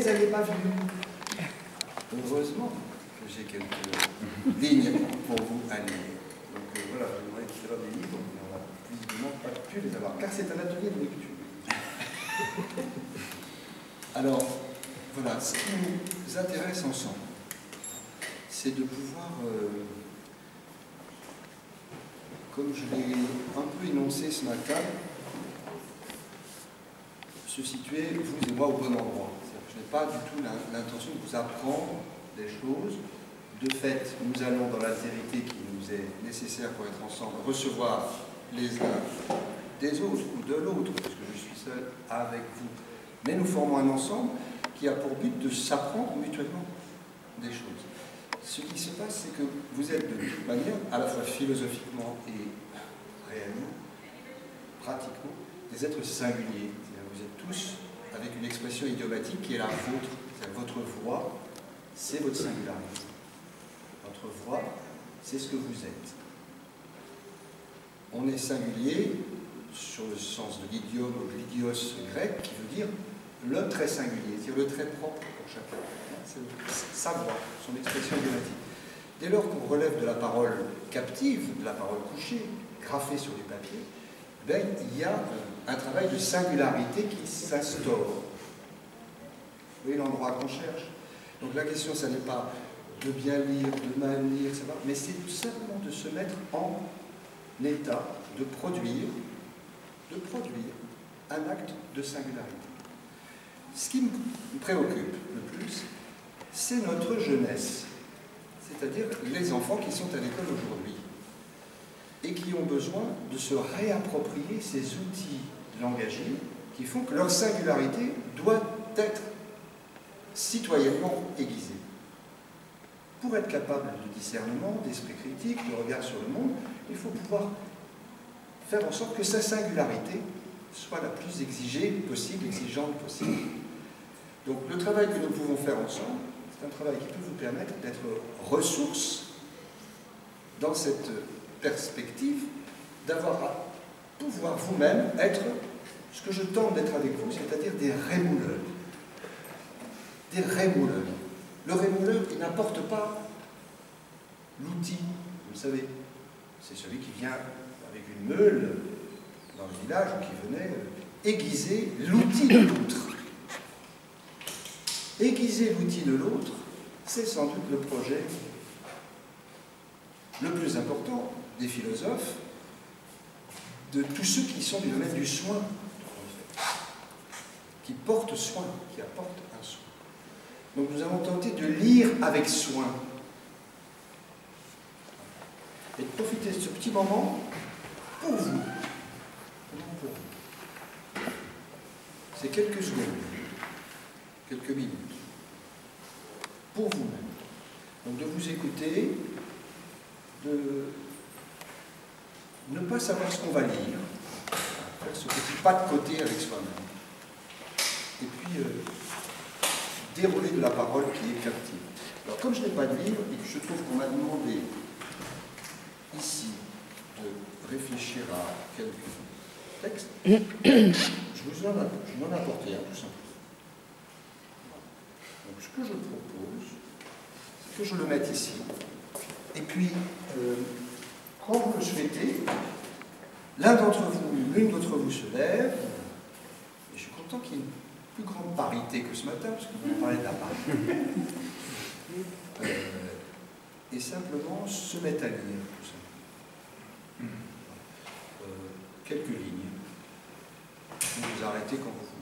n'avez pas vu. Heureusement que j'ai quelques lignes pour vous à lire. Donc voilà, je voudrais qu'il y ait des livres, mais on n'a visiblement pas pu les avoir, car c'est un atelier de lecture. Alors, voilà, ce qui nous intéresse ensemble, c'est de pouvoir, comme je l'ai un peu énoncé ce matin, se situer, vous et moi, au bon endroit. Je n'ai pas du tout l'intention de vous apprendre des choses. De fait, nous allons, dans l'altérité qui nous est nécessaire pour être ensemble, recevoir les uns des autres ou de l'autre, parce que je suis seul avec vous. Mais nous formons un ensemble qui a pour but de s'apprendre mutuellement des choses. Ce qui se passe, c'est que vous êtes de toute manière, à la fois philosophiquement et réellement, pratiquement, des êtres singuliers. Vous êtes tous avec une expression idiomatique qui est la vôtre. Votre voix, c'est votre singularité. Votre voix, c'est ce que vous êtes. On est singulier sur le sens de l'idiome ou de l'idios grec, qui veut dire le trait singulier, c'est-à-dire le trait propre pour chacun. C'est sa voix, son expression idiomatique. Dès lors qu'on relève de la parole captive, de la parole couchée, graffée sur les papiers, ben, il y a un travail de singularité qui s'instaure. Vous voyez l'endroit qu'on cherche. Donc la question, ça n'est pas de bien lire, de mal lire, etc., mais c'est tout simplement de se mettre en état de produire un acte de singularité. Ce qui me préoccupe le plus, c'est notre jeunesse, c'est-à-dire les enfants qui sont à l'école aujourd'hui et qui ont besoin de se réapproprier ces outils langagiers qui font que leur singularité doit être citoyennement aiguisée. Pour être capable de discernement, d'esprit critique, de regard sur le monde, il faut pouvoir faire en sorte que sa singularité soit la plus exigée possible, exigeante possible. Donc le travail que nous pouvons faire ensemble, c'est un travail qui peut vous permettre d'être ressource dans cette perspective, d'avoir à pouvoir vous-même être ce que je tente d'être avec vous, c'est-à-dire des rémouleurs. Des rémouleurs. Le rémouleur, il n'apporte pas l'outil, vous le savez. C'est celui qui vient avec une meule dans le village ou qui venait aiguiser l'outil de l'autre. Aiguiser l'outil de l'autre, c'est sans doute le projet le plus important des philosophes, de tous ceux qui sont du domaine du soin, qui portent soin, qui apportent un soin. Donc nous avons tenté de lire avec soin et de profiter de ce petit moment pour vous. C'est quelques secondes, quelques minutes, pour vous-même. Donc de vous écouter, de ne pas savoir ce qu'on va lire, faire ce petit pas de côté avec soi-même, et puis dérouler de la parole qui est captive. Alors comme je n'ai pas de livre, et que je trouve qu'on m'a demandé ici de réfléchir à quelques textes, je vous en ai apporté un, tout simplement. Donc ce que je propose, c'est que je le mette ici, et puis quand vous le souhaitez, l'un d'entre vous, l'une d'entre vous se lève, et je suis content qu'il y ait une plus grande parité que ce matin, parce que vous parlez de la parité, et simplement se mettre à lire, tout simplement. Quelques lignes. Vous vous arrêtez quand vous voulez.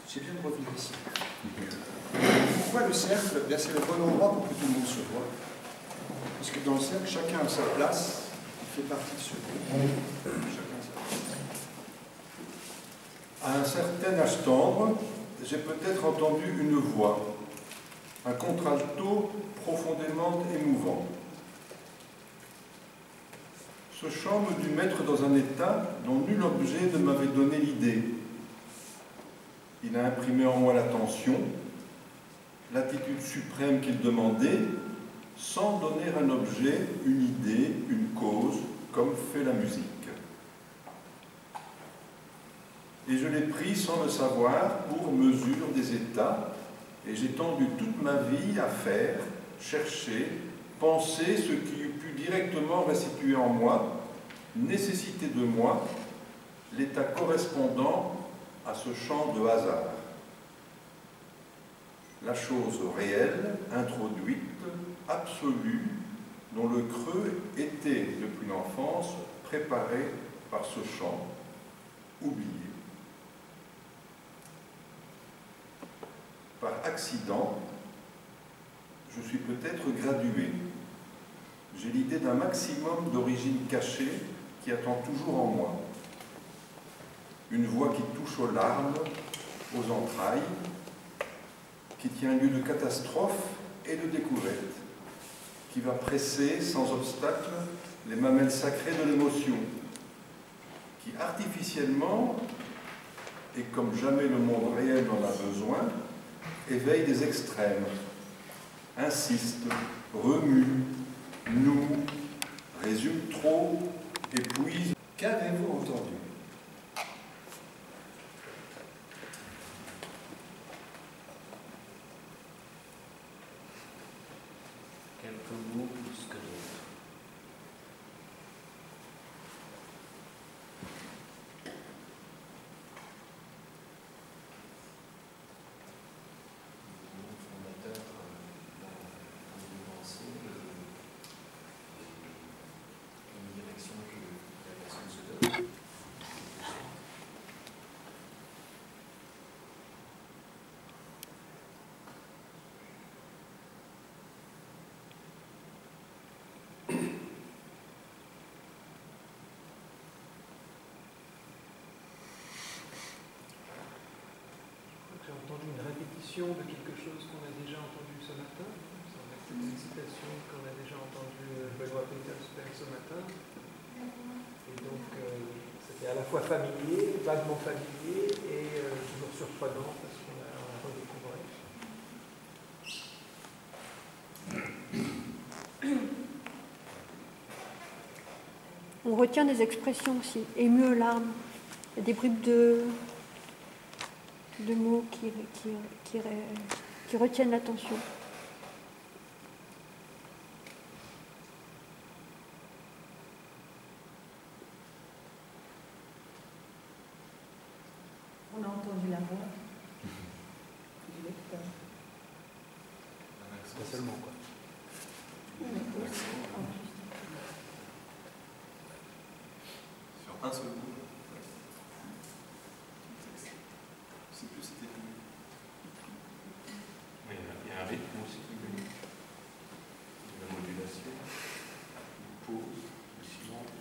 C'est bien de revenir ici. Pourquoi le cercle? C'est le bon endroit pour que tout le monde se voit. Parce que dans le cercle, chacun a sa place, il fait partie de ce groupe. Chacun a sa place. À un certain instant, j'ai peut-être entendu une voix, un contralto profondément émouvant. Ce chant me dut mettre dans un état dont nul objet ne m'avait donné l'idée. Il a imprimé en moi l'attention, l'attitude suprême qu'il demandait, sans donner un objet, une idée, une cause, comme fait la musique. Et je l'ai pris sans le savoir pour mesure des états, et j'ai tendu toute ma vie à faire, chercher, penser ce qui eût pu directement restituer en moi, nécessiter de moi, l'état correspondant à ce champ de hasard. La chose réelle, introduite, absolue, dont le creux était, depuis l'enfance, préparé par ce champ, oublié. Par accident, je suis peut-être gradué. J'ai l'idée d'un maximum d'origine cachée qui attend toujours en moi. Une voix qui touche aux larmes, aux entrailles, qui tient lieu de catastrophe et de découverte, qui va presser sans obstacle les mamelles sacrées de l'émotion, qui artificiellement, et comme jamais le monde réel n'en a besoin, éveille des extrêmes, insiste, remue, noue, résume trop, épuise. Qu'avez-vous entendu? Quelques mots plus que d'autres. Mon fondateur dans une pensée et une direction que la personne se donne. J'ai entendu une répétition de quelque chose qu'on a déjà entendu ce matin. C'est une citation qu'on a déjà entendue Benoît Petersberg ce matin. Et donc, c'était à la fois familier, vaguement familier, et toujours surprenant parce qu'on a redécouvert. On retient des expressions aussi, ému aux larmes. Il y a des bribes de mots qui retiennent l'attention. On a entendu la voix du lecteur. Pas seulement, quoi. Sur un seul mot. Je sais plus si c'était plus. Oui, il y a un rythme aussi, la modulation, une pause, le silence.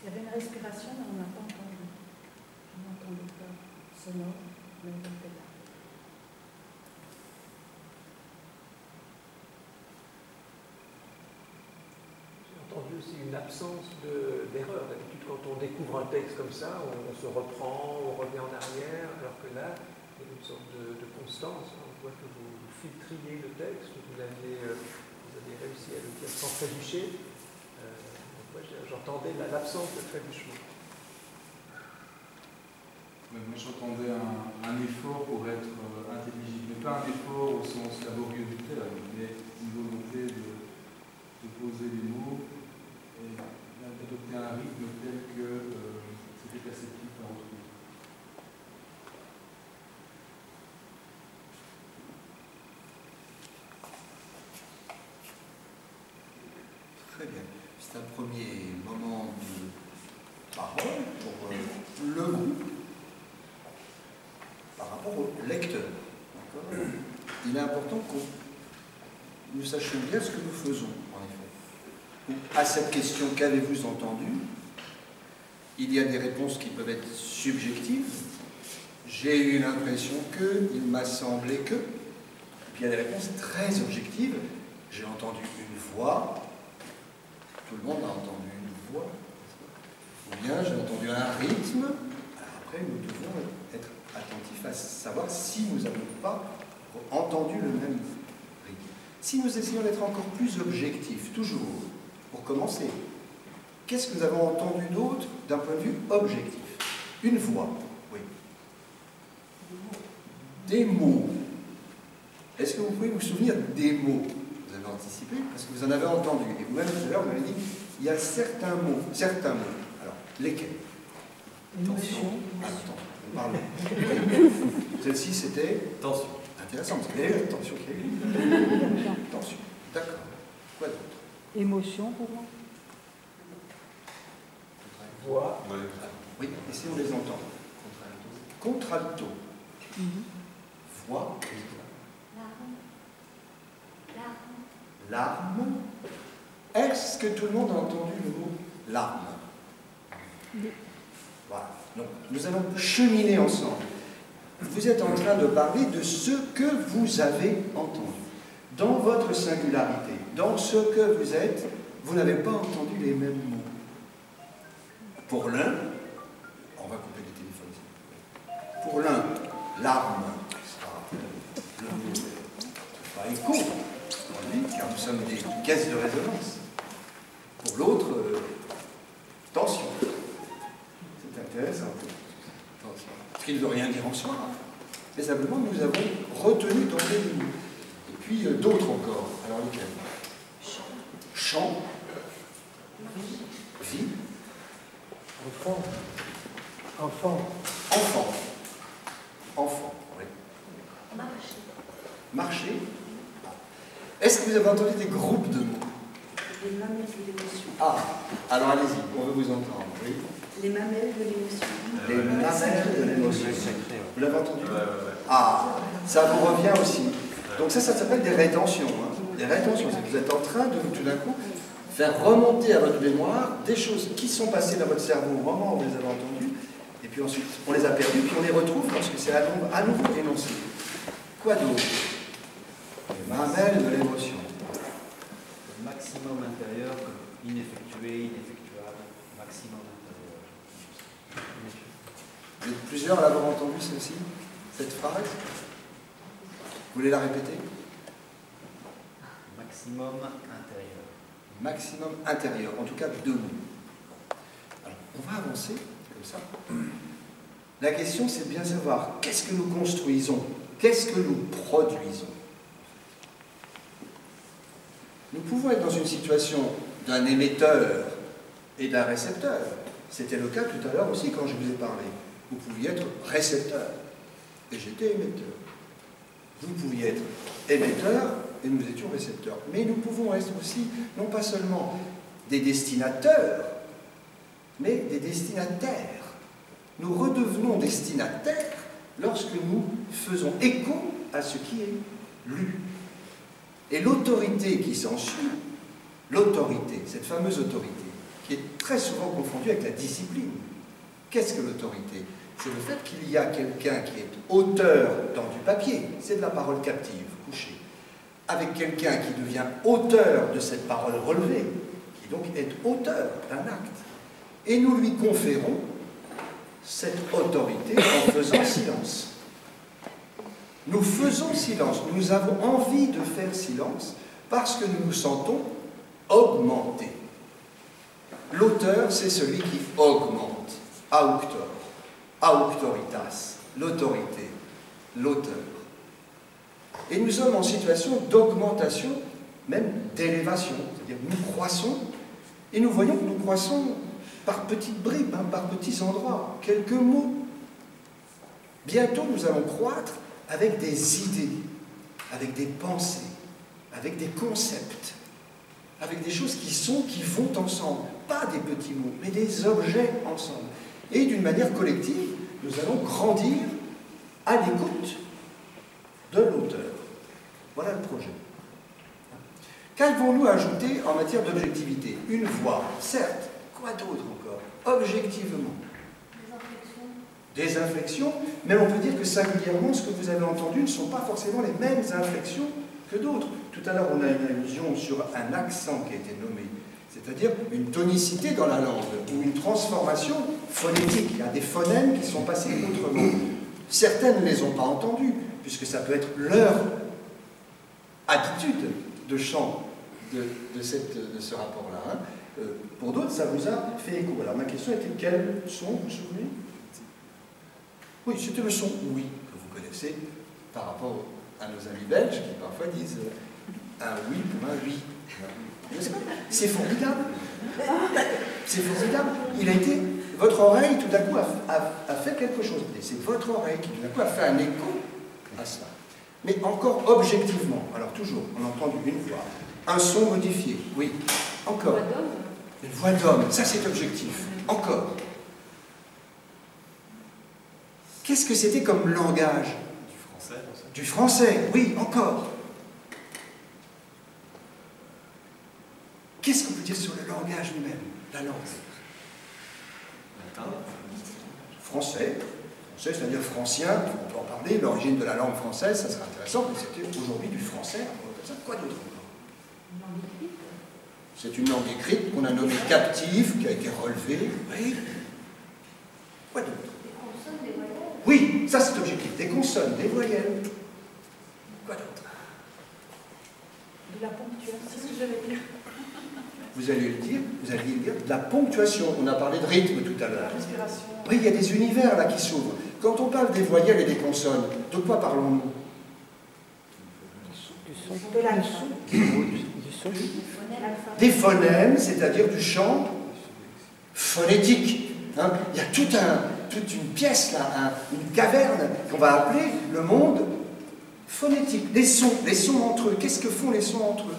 Il y avait une respiration, mais on n'a pas entendu. On n'entendait pas sonore, mais on était là. J'ai entendu aussi une absence d'erreur. D'habitude, quand on découvre un texte comme ça, on se reprend, on revient en arrière, alors que là, il y a une sorte de constance. On voit que vous filtriez le texte, vous avez réussi à le dire sans trébucher. Moi, j'entendais l'absence de trébuchement. Moi, j'entendais un effort pour être intelligible, mais pas un effort au sens laborieux du terme, mais une volonté de poser les mots et d'adopter un rythme tel que c'était perceptible par autrui. Très bien. C'est un premier moment de parole pour le groupe par rapport au lecteur. Il est important que nous sachions bien ce que nous faisons, en effet. À cette question, qu'avez-vous entendu? Il y a des réponses qui peuvent être subjectives. J'ai eu l'impression que, il m'a semblé que. Et puis il y a des réponses très objectives. J'ai entendu une voix. Tout le monde a entendu une voix. Ou bien j'ai entendu un rythme. Alors après, nous devons être attentifs à savoir si nous n'avons pas entendu le même rythme. Si nous essayons d'être encore plus objectifs, toujours, pour commencer, qu'est-ce que nous avons entendu d'autre d'un point de vue objectif? Une voix, oui. Des mots. Est-ce que vous pouvez vous souvenir des mots? Vous avez anticipé, parce que vous en avez entendu. Et vous-même, tout à l'heure, vous m'avez dit, il y a certains mots. Alors, lesquels? Émotion. Attention, on parle. Celle-ci, c'était Tension. intéressant, parce qu'il y a eu la tension qui a eu. Tension, d'accord. Quoi d'autre? Émotion pour moi. Voix. Oui, et si on les entend? Contralto. Voix. Larme. Est-ce que tout le monde a entendu le mot larme? Voilà. Donc, nous allons cheminer ensemble. Vous êtes en train de parler de ce que vous avez entendu. Dans votre singularité, dans ce que vous êtes, vous n'avez pas entendu les mêmes mots. Pour l'un, on va couper les téléphones. Pour l'un, larme sera le mot sera écho pour lui, car nous sommes des caisses de résonance. Pour l'autre, tension. C'est intéressant. Tension. Ce qui ne veut rien dire en soi, hein. Mais simplement nous avons retenu dans les mots. Et puis d'autres encore. Alors lesquels? Chant. Vie. Enfant. Enfant. Enfant. Enfant, oui. Marcher. Est-ce que vous avez entendu des groupes de mots? Les mamelles de l'émotion. Ah, alors allez-y, on veut vous entendre. Oui. Les mamelles de l'émotion. Les mamelles de l'émotion. Vous l'avez entendu? Ouais. Ah, ça vous revient aussi. Donc ça s'appelle des rétentions. Hein. Des rétentions, c'est que vous êtes en train de, tout d'un coup, faire remonter à votre mémoire des choses qui sont passées dans votre cerveau au moment où vous les avez entendues, et puis ensuite on les a perdues, puis on les retrouve lorsque c'est à nouveau énoncé. Quoi d'autre? Les mamelles de l'émotion. Le maximum intérieur, ineffectué, ineffectuable, maximum intérieur. Vous êtes plusieurs à l'avoir entendu celle-ci, cette phrase? Vous voulez la répéter? Maximum intérieur. Maximum intérieur, en tout cas deux mots. Alors, on va avancer comme ça. La question, c'est de bien savoir qu'est-ce que nous construisons, qu'est-ce que nous produisons. Nous pouvons être dans une situation d'un émetteur et d'un récepteur. C'était le cas tout à l'heure aussi quand je vous ai parlé. Vous pouviez être récepteur et j'étais émetteur. Vous pouviez être émetteur et nous étions récepteurs. Mais nous pouvons être aussi, non pas seulement des destinateurs, mais des destinataires. Nous redevenons destinataires lorsque nous faisons écho à ce qui est lu. Et l'autorité qui s'ensuit, l'autorité, cette fameuse autorité, qui est très souvent confondue avec la discipline. Qu'est-ce que l'autorité? C'est le fait qu'il y a quelqu'un qui est auteur dans du papier, c'est de la parole captive, couchée, avec quelqu'un qui devient auteur de cette parole relevée, qui donc est auteur d'un acte. Et nous lui conférons cette autorité en faisant silence. Nous faisons silence, nous avons envie de faire silence parce que nous nous sentons augmentés. L'auteur, c'est celui qui augmente. Auctor, auctoritas, l'autorité, l'auteur. Et nous sommes en situation d'augmentation, même d'élévation. C'est-à-dire nous croissons, et nous voyons que nous croissons par petites bribes, hein, par petits endroits, quelques mots. Bientôt, nous allons croître avec des idées, avec des pensées, avec des concepts, avec des choses qui vont ensemble. Pas des petits mots, mais des objets ensemble. Et d'une manière collective, nous allons grandir à l'écoute de l'auteur. Voilà le projet. Qu'avons-nous ajouté en matière d'objectivité? Une voix, certes. Quoi d'autre encore? Objectivement. Des inflexions, mais on peut dire que singulièrement, ce que vous avez entendu ne sont pas forcément les mêmes inflexions que d'autres. Tout à l'heure, on a une allusion sur un accent qui a été nommé, c'est-à-dire une tonicité dans la langue, ou une transformation phonétique. Il y a des phonèmes qui sont passés autrement. Certaines ne les ont pas entendues, puisque ça peut être leur habitude de chant de ce rapport-là. Hein. Pour d'autres, ça vous a fait écho. Alors ma question était quel son, vous vous souvenez? Oui, c'était le son oui que vous connaissez par rapport à nos amis belges qui parfois disent un oui pour un oui. C'est formidable. C'est formidable. Il a été... Votre oreille, tout d'un coup, a fait quelque chose. Et c'est votre oreille qui, tout d'un coup, a fait un écho à cela. Mais encore objectivement. Alors, toujours, on a entendu une voix. Un son modifié. Oui. Encore. Une voix d'homme. Ça, c'est objectif. Encore. Qu'est-ce que c'était comme langage? Du français. Du français. Oui, encore. Qu'est-ce qu'on peut dire sur le langage lui-même? La langue. Latin. Français, c'est-à-dire francien, on peut en parler, l'origine de la langue française, ça serait intéressant, mais c'était aujourd'hui du français, quoi d'autre encore? C'est une langue écrite qu'on a nommée captive, qui a été relevée, oui. Quoi d'autre? Des consonnes, des voyelles. Oui, ça c'est objectif, des consonnes, des voyelles. Quoi d'autre? De la ponctuation, c'est ce que j'allais dire. Vous alliez le dire, de la ponctuation. On a parlé de rythme tout à De la l'heure. respiration. Oui, il y a des univers là qui s'ouvrent. Quand on parle des voyelles et des consonnes, de quoi parlons-nous? De l'accent. Des phonèmes, c'est-à-dire du chant phonétique. Hein. Il y a toute une pièce là, une caverne qu'on va appeler le monde phonétique. Les sons entre eux. Qu'est-ce que font les sons entre eux?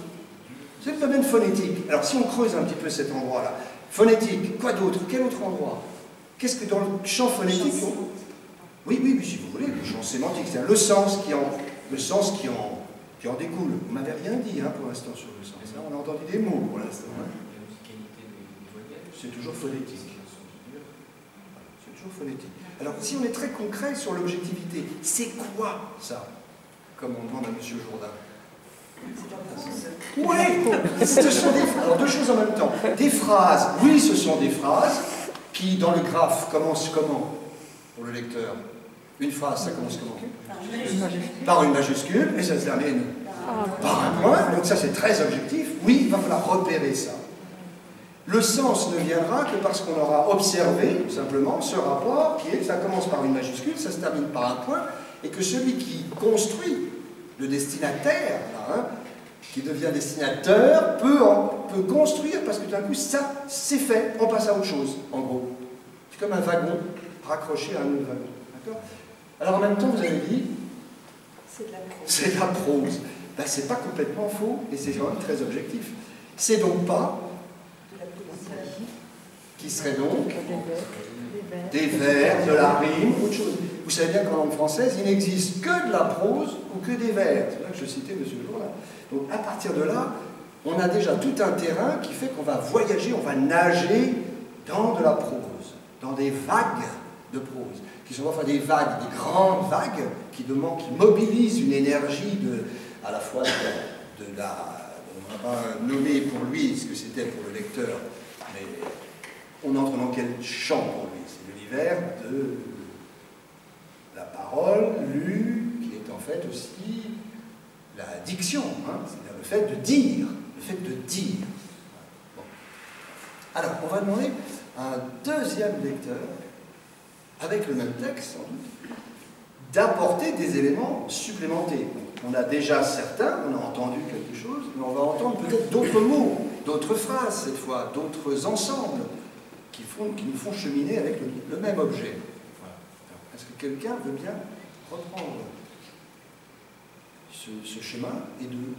C'est le domaine phonétique. Alors si on creuse un petit peu cet endroit-là, phonétique, quoi d'autre? Quel autre endroit? Qu'est-ce que dans le champ phonétique oui, si vous voulez, le champ sémantique, c'est le sens qui en découle. Vous m'avez rien dit hein, pour l'instant sur le sens. Hein, on a entendu des mots pour l'instant. Hein. La musicalité des voyelles. C'est toujours phonétique. C'est toujours phonétique. Alors si on est très concret sur l'objectivité, c'est quoi ça? Comme on demande à M. Jourdain. Oui, ce sont des phrases. Alors deux choses en même temps. Des phrases, oui, ce sont des phrases qui, dans le graphe, commencent comment pour le lecteur? Une phrase, ça commence comment? Par une majuscule, et ça se termine par un point. Donc ça, c'est très objectif. Oui, il va falloir repérer ça. Le sens ne viendra que parce qu'on aura observé, simplement, ce rapport qui est, ça commence par une majuscule, ça se termine par un point, et que celui qui construit le destinataire, là, hein, qui devient destinateur, peut construire, parce que d'un coup, ça, c'est fait, on passe à autre chose, en gros. C'est comme un wagon raccroché à un autre wagon. D'accord? Alors en même temps, vous avez dit, C'est de la prose. c'est de la prose. Ben, c'est pas complètement faux, et c'est quand même très objectif. C'est donc pas, De la poésie. qui serait donc des vers, de la rime, autre chose. Vous savez bien qu'en langue française, il n'existe que de la prose ou que des vers. C'est là que je citais M. Jourdain. Donc à partir de là, on a déjà tout un terrain qui fait qu'on va voyager, on va nager dans de la prose, dans des vagues de prose, qui sont parfois des vagues, des grandes vagues, qui mobilisent une énergie à la fois de la... On ne va pas nommer pour lui ce que c'était pour le lecteur, mais on entre dans quel champ pour lui? C'est l'univers de la parole lue, qui est en fait aussi la diction, hein, c'est-à-dire le fait de dire, Bon. Alors, on va demander à un deuxième lecteur, avec le même texte sans doute, d'apporter des éléments supplémentaires. On a déjà certains, on a entendu quelque chose, mais on va entendre peut-être d'autres mots, d'autres phrases cette fois, d'autres ensembles qui nous font cheminer avec le même objet. Voilà. Est-ce que quelqu'un veut bien reprendre ce chemin et de lire?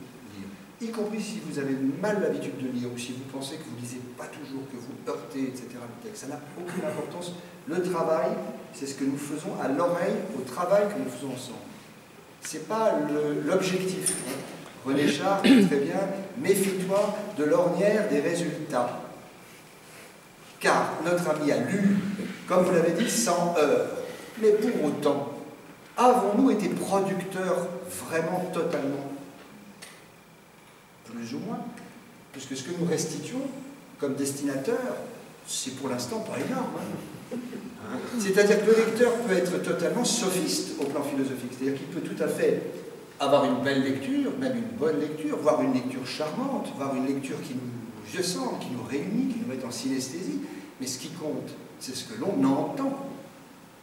Y compris si vous avez mal l'habitude de lire ou si vous pensez que vous ne lisez pas toujours, que vous heurtez, etc. le texte. Ça n'a aucune importance. Le travail, c'est ce que nous faisons à l'oreille, au travail que nous faisons ensemble. Ce n'est pas l'objectif. René Char dit très bien, méfie-toi de l'ornière des résultats. Car notre ami a lu, comme vous l'avez dit, 100 heures. Mais pour autant, avons-nous été producteurs vraiment totalement? Plus ou moins. Puisque ce que nous restituons comme destinataire, c'est pour l'instant pas énorme. Hein. C'est-à-dire que le lecteur peut être totalement sophiste au plan philosophique, c'est-à-dire qu'il peut tout à fait avoir une belle lecture, même une bonne lecture, voire une lecture charmante, voire une lecture qui nous vieux-semble, qui nous réunit, qui nous met en synesthésie, mais ce qui compte, c'est ce que l'on entend.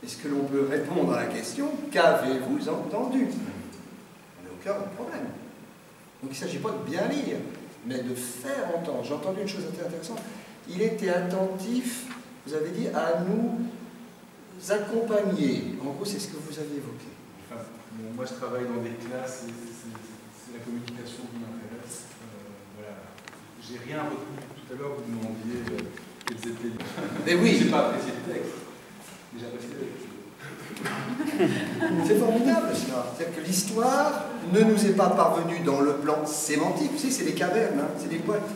Est-ce que l'on peut répondre à la question « Qu'avez-vous entendu ?» On est au cœur du problème. Donc il ne s'agit pas de bien lire, mais de faire entendre. J'ai entendu une chose intéressante. Il était attentif, vous avez dit, à nous accompagner. En gros, c'est ce que vous avez évoqué. Enfin, bon, moi, je travaille dans des classes et c'est la communication qui m'intéresse. Voilà. J'ai rien retenu. Tout à l'heure, vous demandiez quels étaient les... Mais oui. Je n'ai pas apprécié le texte. Mais j'ai apprécié le texte. C'est formidable, cela. C'est-à-dire que l'histoire ne nous est pas parvenue dans le plan sémantique. Vous savez, c'est des cavernes, hein, c'est des boîtes.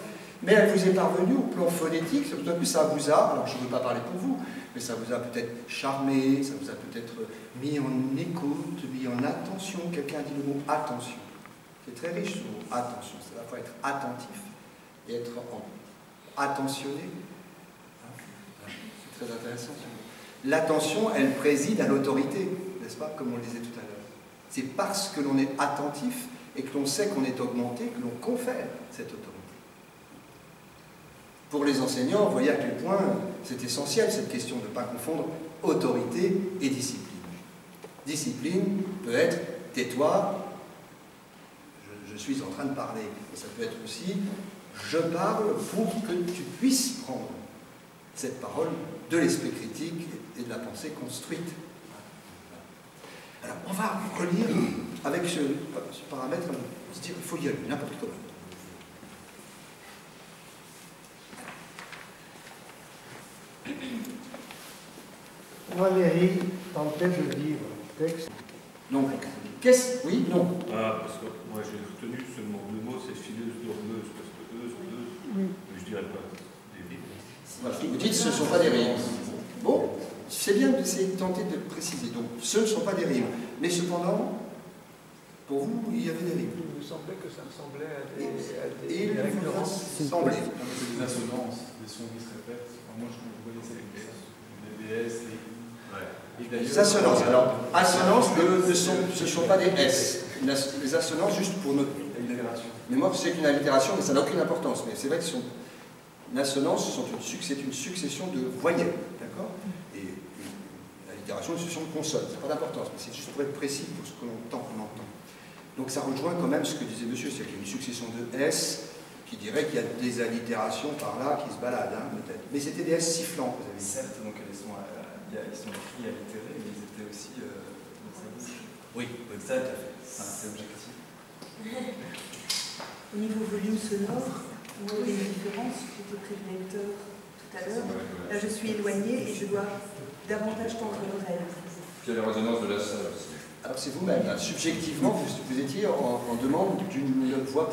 Mais elle vous est parvenue au plan phonétique. Tout à coup, ça vous a, alors je ne veux pas parler pour vous, mais ça vous a peut-être charmé, ça vous a peut-être mis en écoute, mis en attention. Quelqu'un a dit le mot attention. C'est très riche ce mot, attention. C'est à la fois être attentif et être attentionné. C'est très intéressant ce mot. L'attention, elle préside à l'autorité, n'est-ce pas, comme on le disait tout à l'heure. C'est parce que l'on est attentif et que l'on sait qu'on est augmenté que l'on confère cette autorité. Pour les enseignants, vous voyez à quel point c'est essentiel cette question de ne pas confondre autorité et discipline. Discipline peut être tais-toi, je suis en train de parler. Et ça peut être aussi je parle pour que tu puisses prendre cette parole de l'esprit critique et de la pensée construite. Alors, on va relire avec ce paramètre, on se dit qu'il faut y aller, n'importe comment. Valérie tentait de lire le texte. Donc, qu'est-ce... Oui, non. Ah, parce que moi j'ai retenu seulement deux mots, c'est fileuse, dormeuse, parce que eux, mais je dirais pas des rimes. Voilà, vous dites ce ne sont pas des rimes. Bon, c'est bien d'essayer de tenter de préciser. Donc, ce ne sont pas des rimes. Mais cependant, pour vous, il y avait des rimes. Il me semblait que ça ressemblait à des Et il vous références. semblait. C'est des assonances, des sons qui se répètent. Enfin, moi, je voyais ça avec des S, des I. Les assonances. Alors, assonances, ce ne sont pas des S. Les assonances, juste pour notre mémoire, c'est une allitération, mais ça n'a aucune importance. Mais c'est vrai que une assonance, c'est une succession de voyelles. D'accord? Et une allitération, une succession de consonnes. Ça n'a pas d'importance, mais c'est juste pour être précis pour ce que l'on entend. Donc ça rejoint quand même ce que disait monsieur, c'est qu'il y a une succession de S qui dirait qu'il y a des allitérations par là qui se baladent, hein, peut-être. Mais c'était des S sifflants, vous avez dit. Certes, donc ils sont écrits allitérés, mais ils étaient aussi dans sa bouche. Oui, Ça, tout à fait. C'est objectif. Au niveau volume sonore, on voit des différences, j'étais près du lecteur tout à l'heure. Là, je suis éloignée et je dois davantage tendre l'oreille. Puis il y a la résonance de la salle aussi. Alors c'est vous-même, hein. Subjectivement, vous étiez en demande d'une voix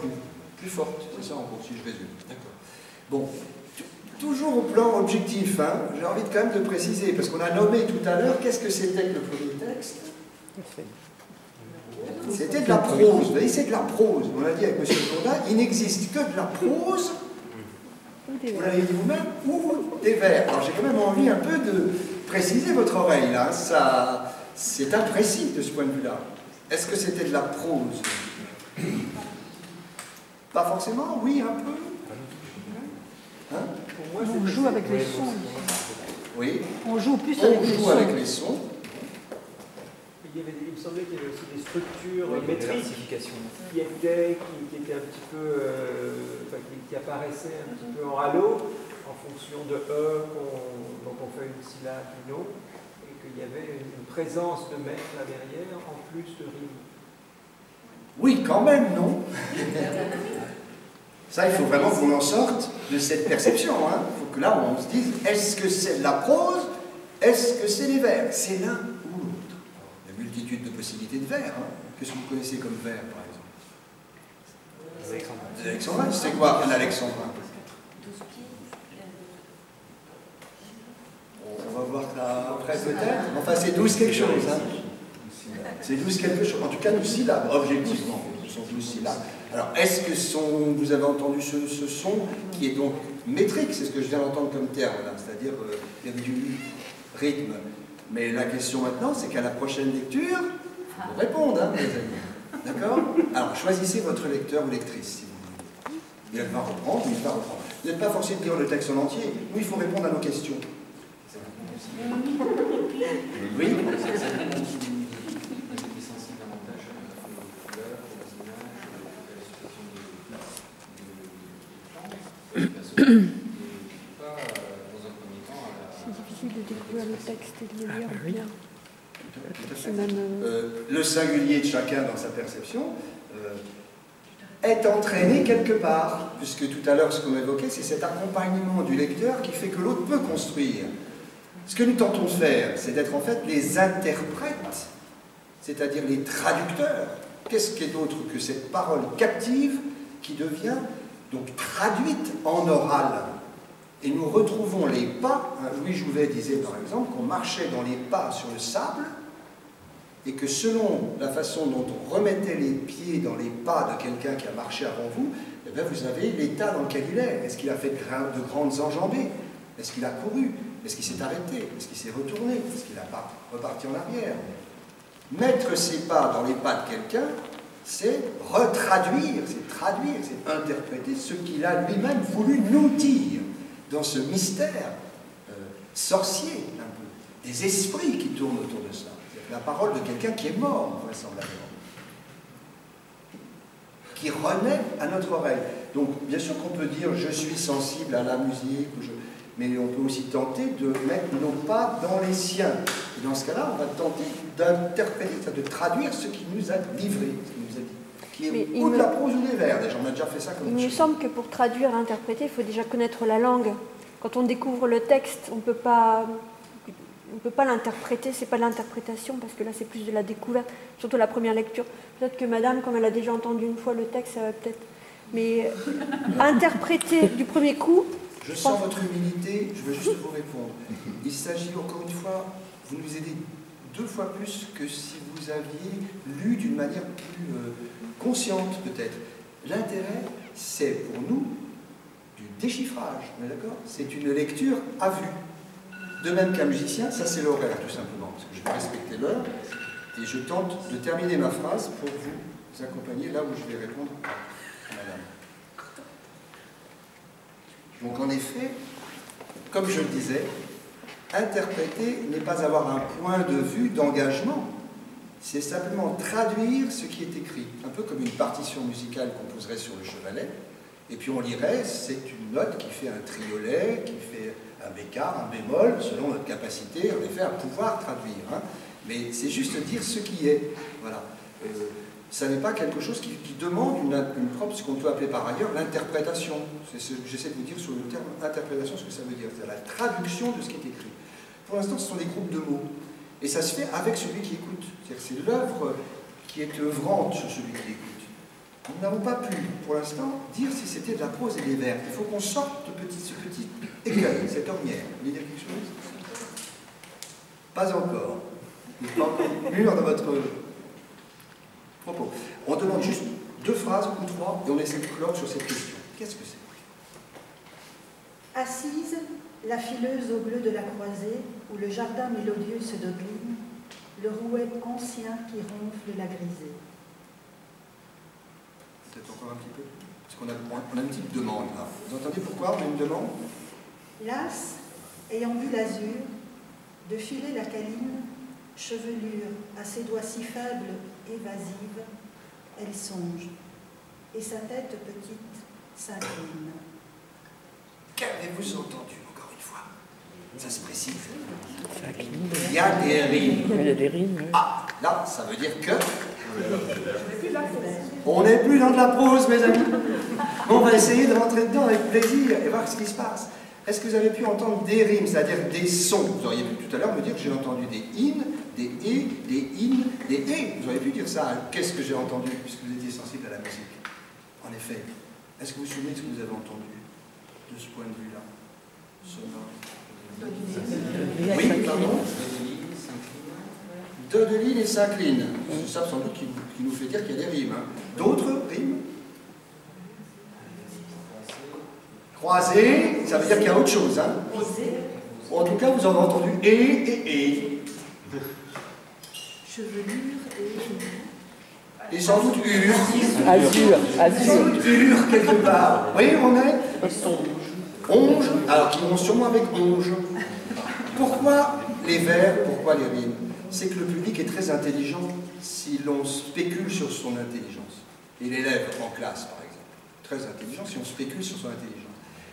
plus forte, c'est ça en gros, si je résume. D'accord. Bon, toujours au plan objectif, hein, j'ai envie quand même de préciser, parce qu'on a nommé tout à l'heure, qu'est-ce que c'était que le premier texte? C'était de la prose, vous voyez, c'est de la prose. On l'a dit avec M. Jourdain, il n'existe que de la prose, vous l'avez dit vous-même, ou des vers. Alors j'ai quand même envie un peu de préciser votre oreille, là, ça... C'est imprécis de ce point de vue-là. Est-ce que c'était de la prose? Pas forcément, oui, un peu. Hein? Pour moi, On joue avec les sons. Oui. On joue plus On avec les joue sons. avec les sons. Il me semblait qu'il y avait aussi des structures Oui, métriques qui étaient un petit peu, qui apparaissaient un petit peu en halo en fonction de dont on fait une syllabe, une autre, et qu'il y avait une présence de maître là derrière en plus de rimes. Oui, quand même, non? Ça, il faut vraiment qu'on en sorte de cette perception. Hein. Il faut que là, on se dise, est-ce que c'est de la prose? Est-ce que c'est des vers? C'est l'un ou l'autre. Il y a multitude de possibilités de vers. Hein. Qu'est-ce que vous connaissez comme vers, par exemple? Des alexandrins. C'est quoi un alexandrin? On va voir ça après peut-être. Enfin, c'est 12 quelque chose. Hein. C'est 12 quelque chose. En tout cas, 12 syllabes, objectivement. Ce sont 12 syllabes. Alors, est-ce que vous avez entendu ce son qui est donc métrique? C'est ce que je viens d'entendre comme terme, c'est-à-dire il y a du rythme. Mais la question maintenant, c'est qu'à la prochaine lecture, il faut répondre, hein, mes amis. D'accord? Alors, choisissez votre lecteur ou lectrice, si vous voulez. Et elle va reprendre, ou il va reprendre. Vous n'êtes pas forcé de lire le texte en entier. Nous, il faut répondre à nos questions. Oui? C'est difficile de découvrir le texte et de le lire bien. Le singulier de chacun dans sa perception est entraîné quelque part, puisque tout à l'heure ce qu'on évoquait, c'est cet accompagnement du lecteur qui fait que l'autre peut construire. Ce que nous tentons de faire, c'est d'être en fait les interprètes, c'est-à-dire les traducteurs. Qu'est-ce qui est d'autre que cette parole captive qui devient donc traduite en oral? Et nous retrouvons les pas. Louis Jouvet disait par exemple qu'on marchait dans les pas sur le sable et que selon la façon dont on remettait les pieds dans les pas de quelqu'un qui a marché avant vous, eh bien vous avez l'état dans lequel il est. Est-ce qu'il a fait de grandes enjambées? Est-ce qu'il a couru? Est-ce qu'il s'est arrêté? Est-ce qu'il s'est retourné? Est-ce qu'il n'a pas reparti en arrière? Mettre ses pas dans les pas de quelqu'un, c'est retraduire, c'est traduire, c'est interpréter ce qu'il a lui-même voulu nous dire dans ce mystère sorcier, un peu, des esprits qui tournent autour de ça. C'est la parole de quelqu'un qui est mort, vraisemblablement, qui renaît à notre oreille. Donc, bien sûr qu'on peut dire « je suis sensible à la musique », mais on peut aussi tenter de mettre nos pas dans les siens. Et dans ce cas-là, on va tenter d'interpréter, de traduire ce qu'il nous a livré, ce qu'il nous a dit. Qui est ou de la prose ou des vers, déjà, on a déjà fait ça comme il me semble que pour traduire, interpréter, il faut déjà connaître la langue. Quand on découvre le texte, on ne peut pas l'interpréter, c'est pas de l'interprétation, parce que là c'est plus de la découverte, surtout la première lecture. Peut-être que madame, comme elle a déjà entendu une fois le texte, ça va peut-être... Mais interpréter du premier coup... Je sens votre humilité, je veux juste vous répondre. Il s'agit encore une fois, vous nous aidez 2 fois plus que si vous aviez lu d'une manière plus consciente peut-être. L'intérêt, c'est pour nous du déchiffrage, on est d'accord? C'est une lecture à vue. De même qu'un musicien, ça c'est l'horaire tout simplement, parce que je vais respecter l'heure, et je tente de terminer ma phrase pour vous accompagner là où je vais répondre à madame. Donc en effet, comme je le disais, interpréter n'est pas avoir un point de vue d'engagement, c'est simplement traduire ce qui est écrit, un peu comme une partition musicale qu'on poserait sur le chevalet, et puis on lirait, c'est une note qui fait un triolet, qui fait un bécard, un bémol, selon notre capacité, en effet, à pouvoir traduire. Hein. Mais c'est juste dire ce qui est. Voilà. Ça n'est pas quelque chose qui demande une propre, ce qu'on peut appeler par ailleurs l'interprétation. J'essaie de vous dire sur le terme interprétation ce que ça veut dire. C'est la traduction de ce qui est écrit. Pour l'instant, ce sont des groupes de mots. Et ça se fait avec celui qui écoute. C'est l'œuvre qui est œuvrante sur celui qui écoute. Nous n'avons pas pu, pour l'instant, dire si c'était de la prose et des vers. Il faut qu'on sorte de ce petit écueil, cette ornière. Vous voulez dire quelque chose? Pas encore. Vous n'êtes pas encore mûr dans votre propos. On demande juste 2 phrases ou 3 et on essaie de clore sur cette question. Qu'est-ce que c'est? Assise, la fileuse au bleu de la croisée, où le jardin mélodieux se dodeline, le rouet ancien qui ronfle la grisée. Peut-être encore un petit peu. Parce qu'on a une petite demande là. Vous entendez pourquoi on a une demande? Las, ayant vu l'azur, de filer la câline, chevelure à ses doigts si faibles, évasive, elle songe, et sa tête petite s'incline. Qu'avez-vous entendu, encore une fois? Ça se précise. Il y a des rimes. Il y a des rimes, oui. Ah, là, ça veut dire que... On n'est plus dans de la prose, mes amis. On va essayer de rentrer dedans avec plaisir et voir ce qui se passe. Est-ce que vous avez pu entendre des rimes, c'est-à-dire des sons? Vous auriez pu tout à l'heure me dire que j'ai entendu des in, des et, des in, des et. Vous auriez pu dire ça. Qu'est-ce que j'ai entendu, puisque vous étiez sensible à la musique? En effet, est-ce que vous vous souvenez de ce que vous avez entendu de ce point de vue-là? Sonore. Oui, pardon. Do de l'île et s'incline. C'est ça sans doute qui nous fait dire qu'il y a des rimes. Hein. D'autres rimes? Croisé, ça veut dire qu'il y a autre chose. Hein. En tout cas, vous avez entendu et. Chevelure Et sans doute ur. Azur. Sans doute ur quelque part. Oui, on est onge. Alors qu'ils vont sûrement avec onge. Pourquoi les vers, pourquoi les rimes? C'est que le public est très intelligent si l'on spécule sur son intelligence. Et l'élève en classe, par exemple, très intelligent si on spécule sur son intelligence.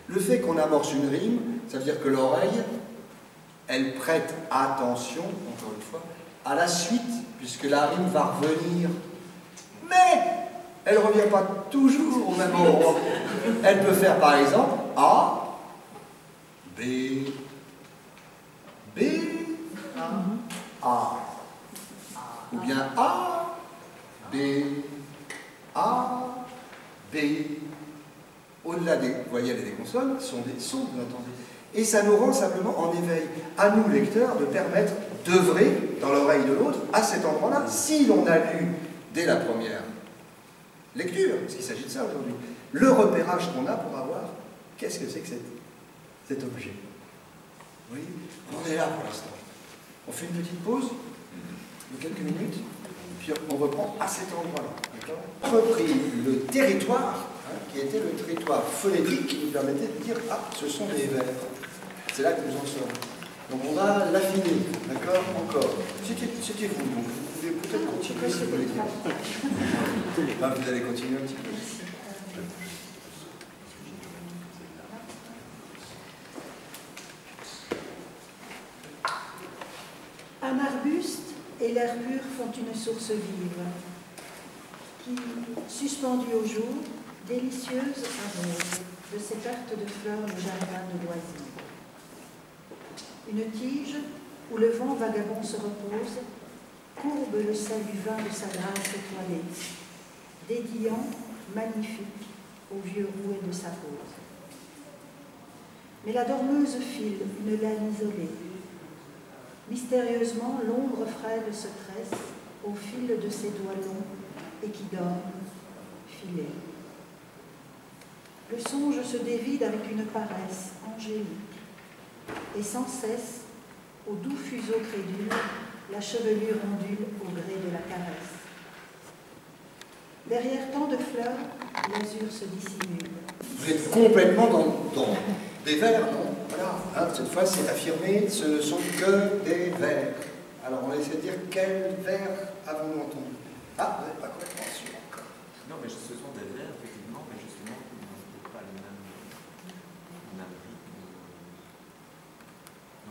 Le fait qu'on amorce une rime, ça veut dire que l'oreille, elle prête attention, encore une fois, à la suite, puisque la rime va revenir. Mais elle ne revient pas toujours au même endroit. Elle peut faire par exemple A, B, B, A, ou bien A, B, A, B. Au-delà des voyelles et des consonnes, sont des sons, vous entendez. Et ça nous rend simplement en éveil. À nous, lecteurs, de permettre d'œuvrer dans l'oreille de l'autre à cet endroit-là, si l'on a lu dès la première lecture, parce qu'il s'agit de ça aujourd'hui, le repérage qu'on a pour avoir qu'est-ce que c'est que cet objet. Oui, on est là pour l'instant. On fait une petite pause de quelques minutes, puis on reprend à cet endroit-là. On a repris le territoire, qui était le territoire phonétique qui nous permettait de dire « Ah, ce sont des vers ». C'est là que nous en sommes. Donc on va l'affiner, d'accord, encore. C'était vous, donc vous pouvez peut-être continuer ce que vous dire. Vous allez continuer un petit peu. Un arbuste et l'air pur font une source vive, qui, suspendue au jour, délicieuse arrose de ces pertes de fleurs du jardin de loisirs. Une tige où le vent vagabond se repose, courbe le salut vain de sa grâce étoilée, dédiant, magnifique, au vieux rouet de sa pose. Mais la dormeuse file une laine isolée. Mystérieusement, l'ombre frêle se tresse au fil de ses doigts longs et qui dorment, filés. Le songe se dévide avec une paresse angélique, et sans cesse, au doux fuseau crédule, la chevelure ondule au gré de la caresse. Derrière tant de fleurs, l'azur se dissimule. Vous êtes complètement dans des vers, non? Voilà. Cette fois, c'est affirmé, ce ne sont que des vers. Alors, on va essayer de dire quels vers avons-nous entendu? Ah, vous n'êtes pas complètement sûr encore. Non, mais ce sont des vers, effectivement, mais justement, qui n'ont pas le même rythme.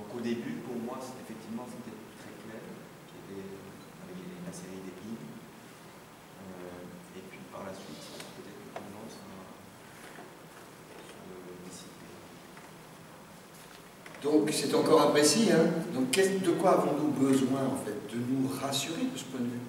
Donc, au début, pour moi, effectivement, c'était très clair, avec la série d'épines. Et puis, par la suite, peut-être que tendance à se dissiper. Donc, c'est encore imprécis, hein? Donc, de quoi avons-nous besoin, en fait? De nous rassurer de ce point de vue.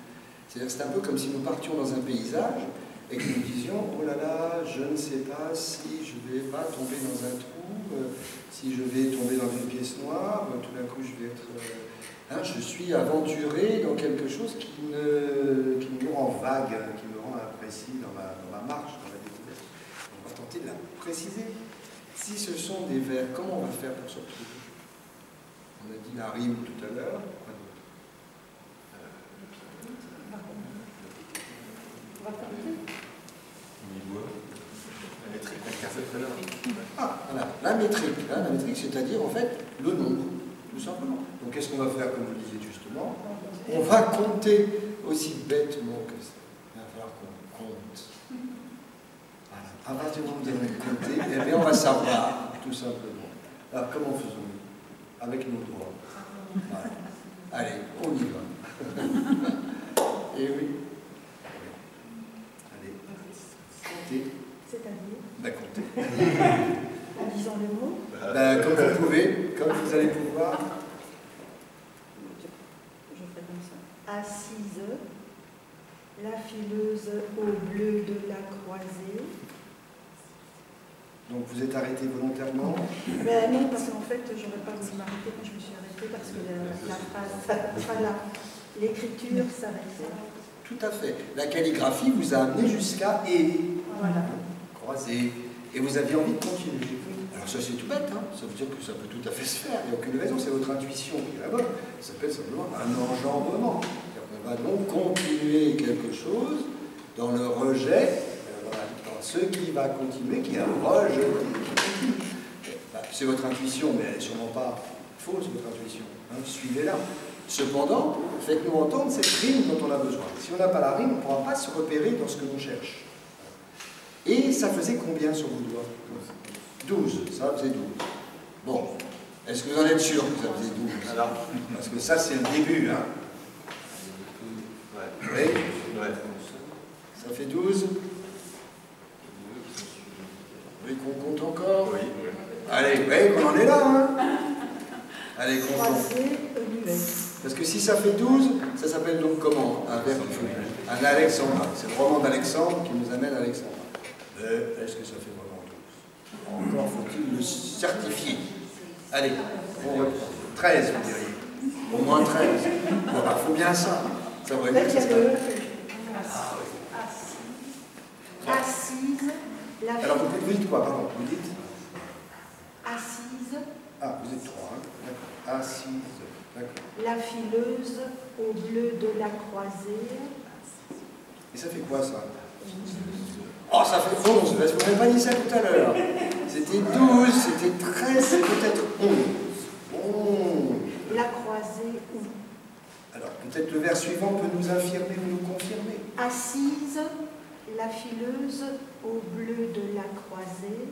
C'est-à-dire, c'est un peu comme si nous partions dans un paysage et que nous disions « Oh là là, je ne sais pas si je ne vais pas tomber dans un trou, si je vais tomber dans une pièce noire, tout d'un coup je vais être... je suis aventuré dans quelque chose qui me rend vague, qui me rend imprécis dans ma marche, dans la découverte. On va tenter de la préciser. Si ce sont des vers, comment on va faire pour se retrouver? On a dit la rime tout à l'heure. Quoi d'autre? La métrique, on casse tout à l'heure. Ah, voilà, la métrique. Hein, la métrique, c'est-à-dire en fait le nombre, tout simplement. Donc qu'est-ce qu'on va faire, comme vous le disiez justement? On va compter aussi bêtement que ça. Il va falloir qu'on compte. Voilà. À partir du moment où vous allez compter, eh bien, on va savoir, tout simplement. Alors comment faisons-nous? Avec nos doigts. Voilà. Allez, on y va. Et oui. Allez, comptez. C'est-à-dire? Ben, comptez. En disant le mot? Ben, comme vous pouvez, comme vous allez pouvoir. Je ferai comme ça. Assise, la fileuse au bleu de la croisée. Donc vous êtes arrêté volontairement? Ben non, parce qu'en fait, j'aurais pas voulu m'arrêter, mais je me suis arrêtée parce que la phrase, voilà, l'écriture s'arrête. Tout à fait. La calligraphie vous a amené jusqu'à « et ». Voilà. Croisé. Et vous aviez envie de continuer. Alors Alors ça c'est tout bête, hein. Ça veut dire que ça peut tout à fait se faire, il n'y a aucune raison, c'est votre intuition qui est là-bas. Ça s'appelle simplement un engendrement. On va donc continuer quelque chose dans le rejet, dans ce qui va continuer, qui est un rejet qui continue. C'est votre intuition, mais elle n'est sûrement pas fausse, votre intuition. Hein, suivez-la. Cependant, faites-nous entendre cette rime dont on a besoin. Si on n'a pas la rime, on ne pourra pas se repérer dans ce que l'on cherche. Et ça faisait combien sur vos doigts? 12, ça faisait 12. Bon, est-ce que vous en êtes sûr que ça faisait 12? Alors, parce que ça, c'est le début. Hein. Oui. Ça fait 12. Vous voulez qu'on compte encore? Oui. Allez, vous voyez qu'on en est là. Hein. Allez, comptons. Parce que si ça fait 12, ça s'appelle donc comment? Un verbe un Alexandre. C'est le roman d'Alexandre qui nous amène à Alexandre. Est-ce que ça fait vraiment 12? Encore faut-il le certifier. Allez, on reprend. 13, vous diriez. Au moins 13. Bon, bah, faut bien ça. Ça va être ça. Assise. Alors, vous dites quoi, pardon? Vous dites assise. Ah, vous êtes 3, hein? D'accord. Assise. D'accord. La fileuse au bleu de la croisée. Et ça fait quoi, ça? Oh, ça fait 11, parce que vous n'avez pas dit ça tout à l'heure. C'était 12, c'était 13, peut-être 11. Oh. La croisée où? Alors, peut-être le vers suivant peut nous infirmer ou nous confirmer. Assise, la fileuse au bleu de la croisée,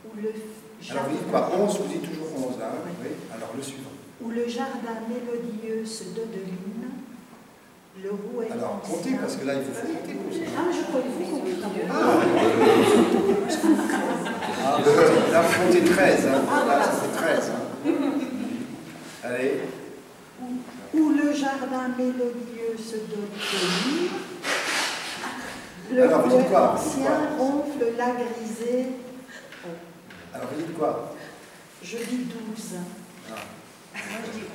où le jardin... Alors, vous dites quoi? 11, vous dites toujours 11, là, hein? Oui. Alors, le suivant. Où le jardin mélodieux se dodeline, le rouet... Alors, comptez, parce que là, il vous faut compter pour ça. Ah, je crois qu'il faut compter. Là, vous comptez 13, hein? Là, ça fait 13, hein? Allez. Où le jardin mélodieux se dodeline, le rouet ancien ronfle la grisée. Alors, vous dites quoi? Je dis 12. Ah. Moi, je dis 11.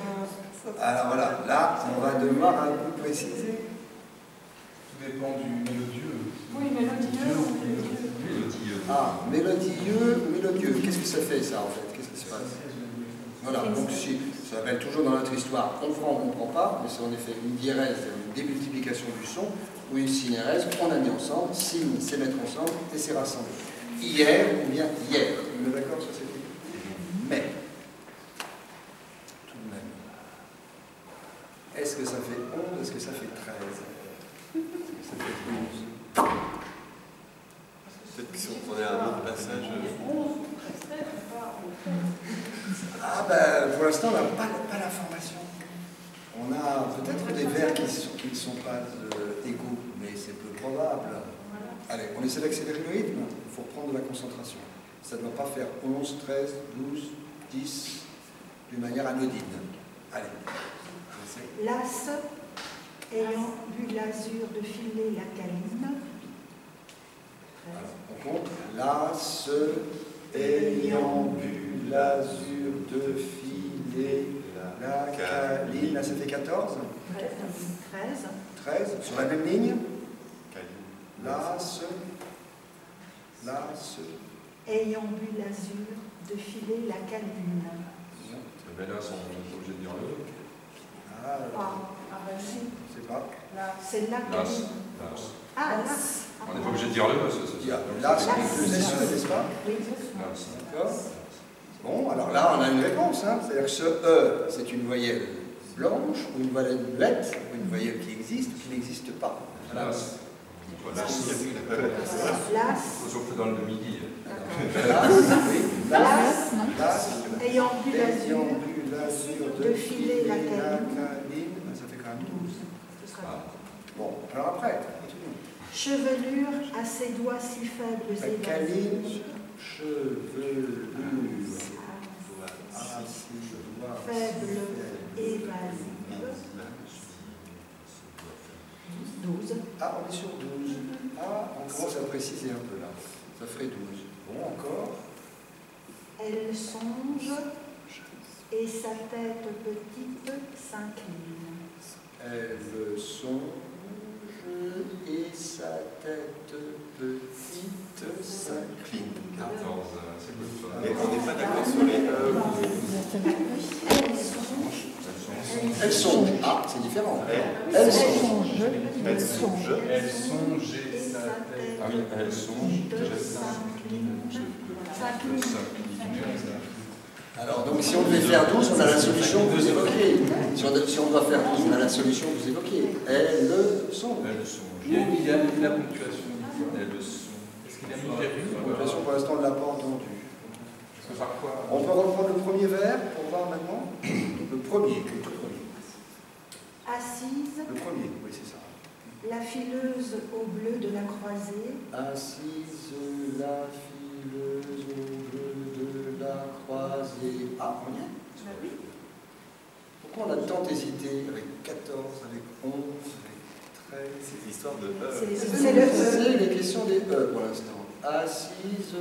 Alors voilà, là, on va devoir un peu préciser. Tout dépend du mélodieux. Oui, mélodieux. Ah, mélodieux. Qu'est-ce que ça fait, ça, en fait? Qu'est-ce qui se passe? Voilà, donc si, ça s'appelle toujours dans notre histoire, on prend, on ne comprend pas, mais c'est en effet une diérèse, une démultiplication du son, ou une synérèse, on a mis ensemble, signe, c'est mettre ensemble, et c'est rassembler. Hier, ou bien hier. Vous êtes d'accord sur cette idée? Mais, tout de même, est-ce que ça fait 11, est-ce que ça fait 13? Est-ce que ça fait 12? Peut-être que si on prenait un autre passage... Ah ben, pour l'instant, on n'a pas l'information. On a peut-être des vers qui ne sont pas égaux, mais c'est peu probable. Allez, on essaie d'accélérer le rythme, il faut reprendre de la concentration. Ça ne doit pas faire 11, 13, 12, 10, d'une manière anodine. Allez. Las, ayant vu l'azur de filer la câline. Alors, on compte. Las, ayant vu l'azur de filer la câline. Là, ça fait 14. 13. 13. Sur la même ligne. Las, ayant bu l'azur de filer la câline. Mais là, on n'est pas obligé de dire le. Ah, c'est pas. C'est la câline. Ah, las. On n'est pas obligé de dire le. Là, c'est les deux SE, n'est-ce pas? Oui. D'accord. Bon, alors là, on a une réponse. Hein. C'est-à-dire que ce E, c'est une voyelle blanche, ou une voyelle muette, ou une voyelle qui existe ou qui n'existe pas. Voilà. Sauf que dans le midi. Ayant bu l'azur de filer la câline. Ça fait quand même 12. Bon, alors après, continuons. Chevelure à ses doigts si faibles et câline, chevelure à ses doigts faibles et évasives. 12. Ah, on est sur 12. Ah, on commence à préciser un peu là. Ça ferait 12. Bon, encore. Elle songe et sa tête petite s'incline. Elle songe et sa tête petite s'incline. 14, c'est quoi ça? Mais on n'est pas d'accord sur les Elles songent. Ah, c'est différent. Elles songent. Elles songent. Elles sont, j'ai sa tête. Ah oui, elles songent. Je s'incline. Alors, donc, si on devait faire 12, on a la solution que vous évoquiez. Si on doit faire 12, on a la solution que vous évoquiez. Elles songent. Elles songent. Il y a la ponctuation. Elles sont. Est-ce qu'il y a une virgule? La ponctuation, pour l'instant, on ne l'a pas entendue. Parce que parfois. On peut reprendre le premier vers pour voir maintenant. Le premier, le tout premier. Assise, Le premier, oui, c'est ça. la fileuse au bleu de la croisée, Assise la fileuse au bleu de la croisée. Ah, on y est? Oui. Pourquoi on a tant hésité avec 14, avec 11, avec 13? C'est l'histoire de c'est le C'est les questions des E pour l'instant. Assise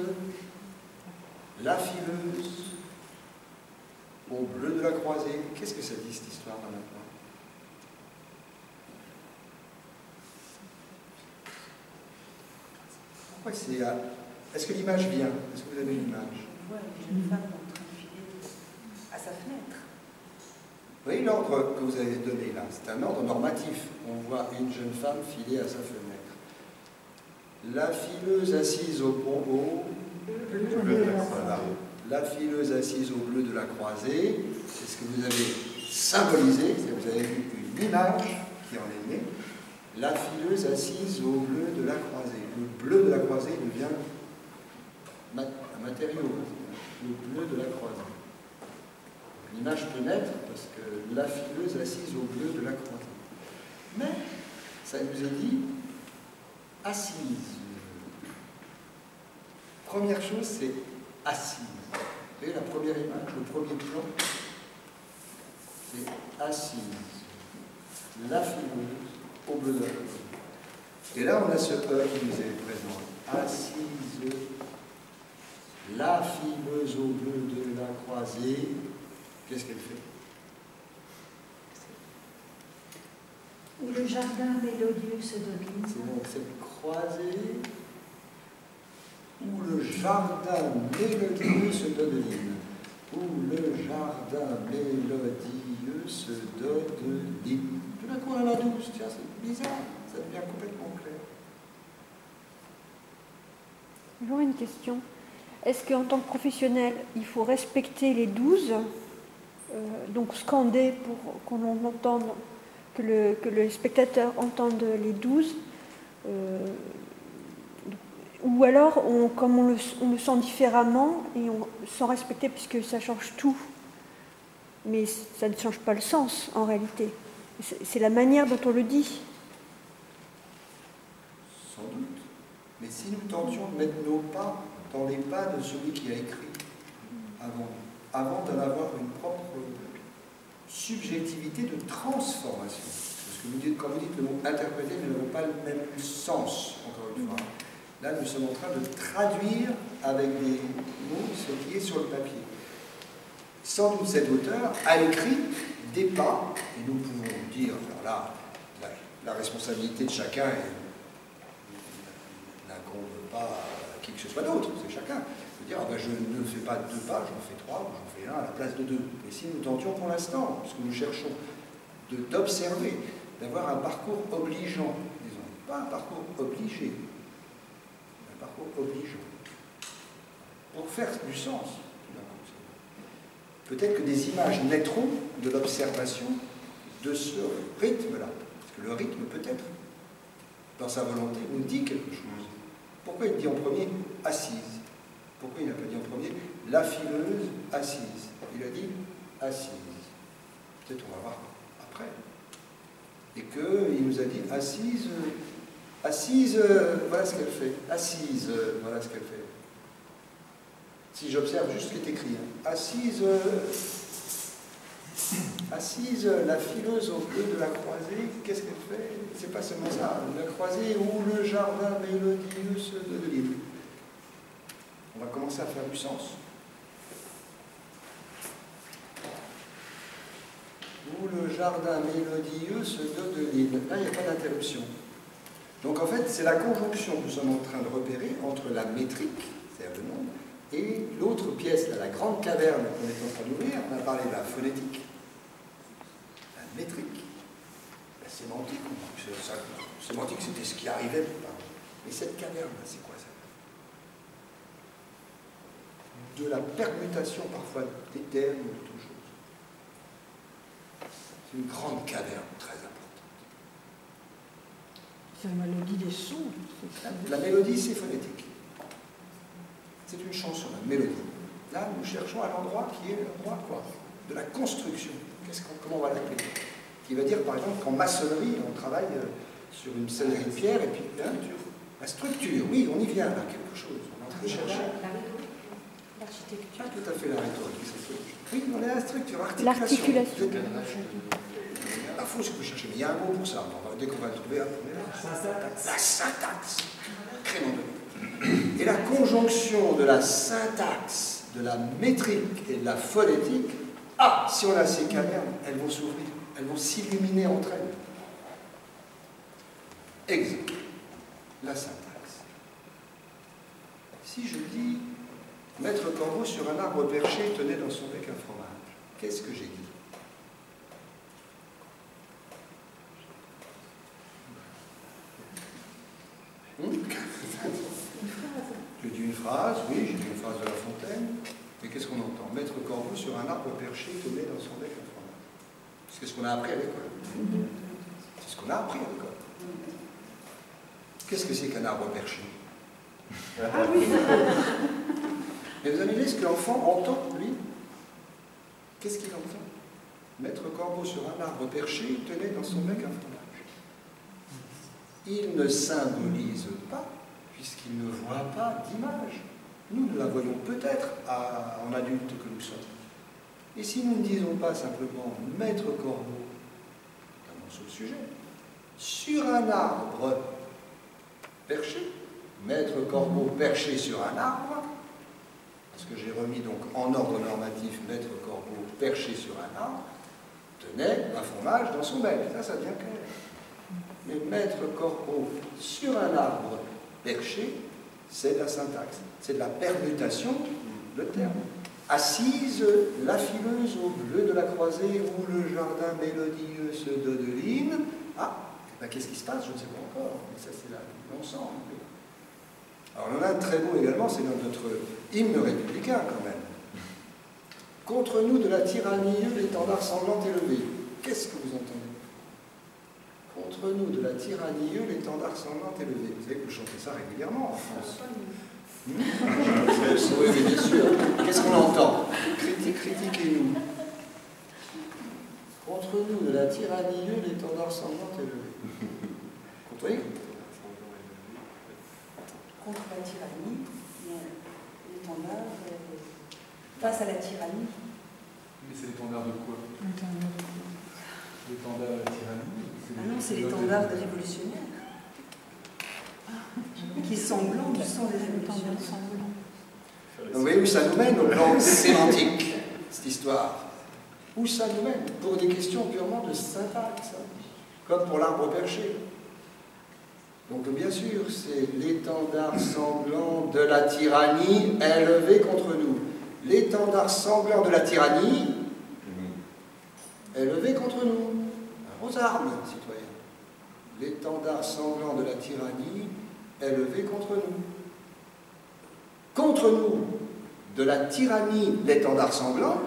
la fileuse au bleu de la croisée. Qu'est-ce que ça dit cette histoire là maintenant? Pourquoi c'est... Est-ce que l'image vient? Est-ce que vous avez l'image? On voit une jeune femme en train de filer à sa fenêtre. Vous voyez l'ordre que vous avez donné là? C'est un ordre normatif. On voit une jeune femme filer à sa fenêtre. La fileuse assise au pont voilà. La fileuse assise au bleu de la croisée, c'est ce que vous avez symbolisé, c'est que vous avez vu une image qui en est née. La fileuse assise au bleu de la croisée. Le bleu de la croisée devient un matériau, le bleu de la croisée. L'image peut naître parce que la fileuse assise au bleu de la croisée. Mais ça nous est dit assise. Première chose, c'est assise. Vous voyez la première image, le premier plan, c'est assise. La fileuse au bleu de la croisée. Et là, on a ce E qui nous est présent. Assise. La fileuse au bleu de la croisée. Qu'est-ce qu'elle fait? où le jardin mélodieux se domine. C'est donc cette croisée où le jardin mélodieux se domine. Où le jardin mélodieux se domine. Tout d'un coup, on en a 12. Tiens, c'est bizarre. Ça devient complètement clair. J'aurais une question. Est-ce qu'en tant que professionnel, il faut respecter les 12, donc scander pour qu'on entende, que le spectateur entende les 12, ou alors, comme on le sent différemment, et sans respecter, puisque ça change tout, mais ça ne change pas le sens en réalité. C'est la manière dont on le dit. Sans doute. Mais si nous tentions de mettre nos pas dans les pas de celui qui a écrit avant d'en avoir une propre subjectivité de transformation. Parce que vous dites, quand vous dites le mot interpréter, nous n'avons pas le même sens, encore une fois. Là, nous sommes en train de traduire avec des mots ce qui est sur le papier. Sans doute, cet auteur a écrit des pas, et nous pouvons dire, alors là, la responsabilité de chacun n'incombe pas à qui que ce soit d'autre, c'est chacun. Je veux dire, ah ben, je ne fais pas 2 pas, j'en fais 3, ou j'en fais 1 à la place de 2. Et si nous tentions pour l'instant, ce que nous cherchons, d'observer, d'avoir un parcours obligeant, disons, pas un parcours obligé, un parcours obligeant, pour faire du sens. Peut-être que des images naîtront de l'observation de ce rythme-là. Parce que le rythme, peut-être, dans sa volonté, nous dit quelque chose. Pourquoi il dit en premier « assise » ? Pourquoi il n'a pas dit en premier « la fileuse assise » ? Il a dit « assise ». Peut-être on va voir après. Et qu'il nous a dit « assise, assise, voilà ce qu'elle fait. Assise, voilà ce qu'elle fait. » Si j'observe juste ce qui est écrit, hein. Assise, la fileuse au bleu de la croisée, qu'est-ce qu'elle fait? C'est pas seulement ça. La croisée où le jardin mélodieux se domine. On va commencer à faire du sens. Où le jardin mélodieux se domine. Là, il n'y a pas d'interruption. Donc en fait, c'est la conjonction que nous sommes en train de repérer entre la métrique, c'est-à-dire le nombre, et l'autre pièce, là, la grande caverne qu'on est en train d'ouvrir. On a parlé de la phonétique, la métrique, la sémantique. La sémantique, c'était ce qui arrivait. Mais cette caverne-là, c'est quoi ça? De la permutation parfois des termes ou d'autres choses. C'est une grande caverne très importante. C'est la mélodie des sons. La mélodie, c'est phonétique. C'est une chanson, la mélodie. Là, nous cherchons à l'endroit qui est l'endroit quoi? De la construction. Comment on va l'appeler? Qui va dire, par exemple, qu'en maçonnerie, on travaille sur une sellerie de pierre et puis la structure. Oui, on y vient là, quelque chose. On est en train de chercher. L'architecture. Pas tout à fait la rhétorique. Oui, on est à la structure, l'articulation. La fausse que vous cherchez, mais il y a un mot pour ça. Dès qu'on va le trouver, la syntaxe. Crément de. Et la conjonction de la syntaxe, de la métrique et de la phonétique, si on a ces cavernes, elles vont s'ouvrir, elles vont s'illuminer entre elles. Exemple, la syntaxe. Si je dis Maître Corbeau sur un arbre perché tenait dans son bec un fromage, qu'est-ce que j'ai dit? J'ai dit une phrase, oui, j'ai dit une phrase de La Fontaine, mais qu'est-ce qu'on entend? Maître Corbeau sur un arbre perché tenait dans son bec un fromage. C'est ce qu'on a appris à l'école. C'est ce qu'on a appris à l'école. Qu'est-ce que c'est qu'un arbre perché? Ah oui. Mais vous avez dit ce que l'enfant entend, lui? Qu'est-ce qu'il entend? Maître Corbeau sur un arbre perché tenait dans son bec un fromage. Il ne symbolise pas, puisqu'il ne voit pas d'image. Nous la voyons peut-être en adulte que nous sommes. Et si nous ne disons pas simplement Maître Corbeau, notamment sur le sujet, sur un arbre perché, Maître Corbeau perché sur un arbre, parce que j'ai remis donc en ordre normatif Maître Corbeau perché sur un arbre, tenait un fromage dans son bec. Ça devient clair. Mais Maître Corbeau sur un arbre perché, c'est de la syntaxe, c'est de la permutation de termes. Assise, la fileuse au bleu de la croisée, où le jardin mélodieux se dodeline. Qu'est-ce qui se passe? Je ne sais pas encore, mais ça c'est l'ensemble. Alors on en a un très beau également, c'est dans notre hymne républicain quand même. Contre nous de la tyrannie, l'étendard sanglant élevé. Qu'est-ce que vous entendez? Contre nous de la tyrannie, l'étendard sanglant élevé. Vous savez que vous chantez ça régulièrement en France. Oui, mais bien sûr. Qu'est-ce qu'on entend? Critiquez-nous. Contre nous de la tyrannie, l'étendard sanglant élevé. Contre la tyrannie, l'étendard face à la tyrannie. Mais c'est l'étendard de quoi? L'étendard de la tyrannie? Non, c'est l'étendard des révolutionnaires. Qui est sanglant, du sang des révolutionnaires. Donc vous voyez où ça nous mène au plan sémantique, cette histoire. Où ça nous mène? Pour des questions purement de syntaxe, comme pour l'arbre perché. Donc bien sûr, c'est l'étendard sanglant de la tyrannie élevé contre nous. L'étendard sanglant de la tyrannie élevé contre nous. Aux armes, citoyens. L'étendard sanglant de la tyrannie élevé contre nous. Contre nous, de la tyrannie, l'étendard sanglant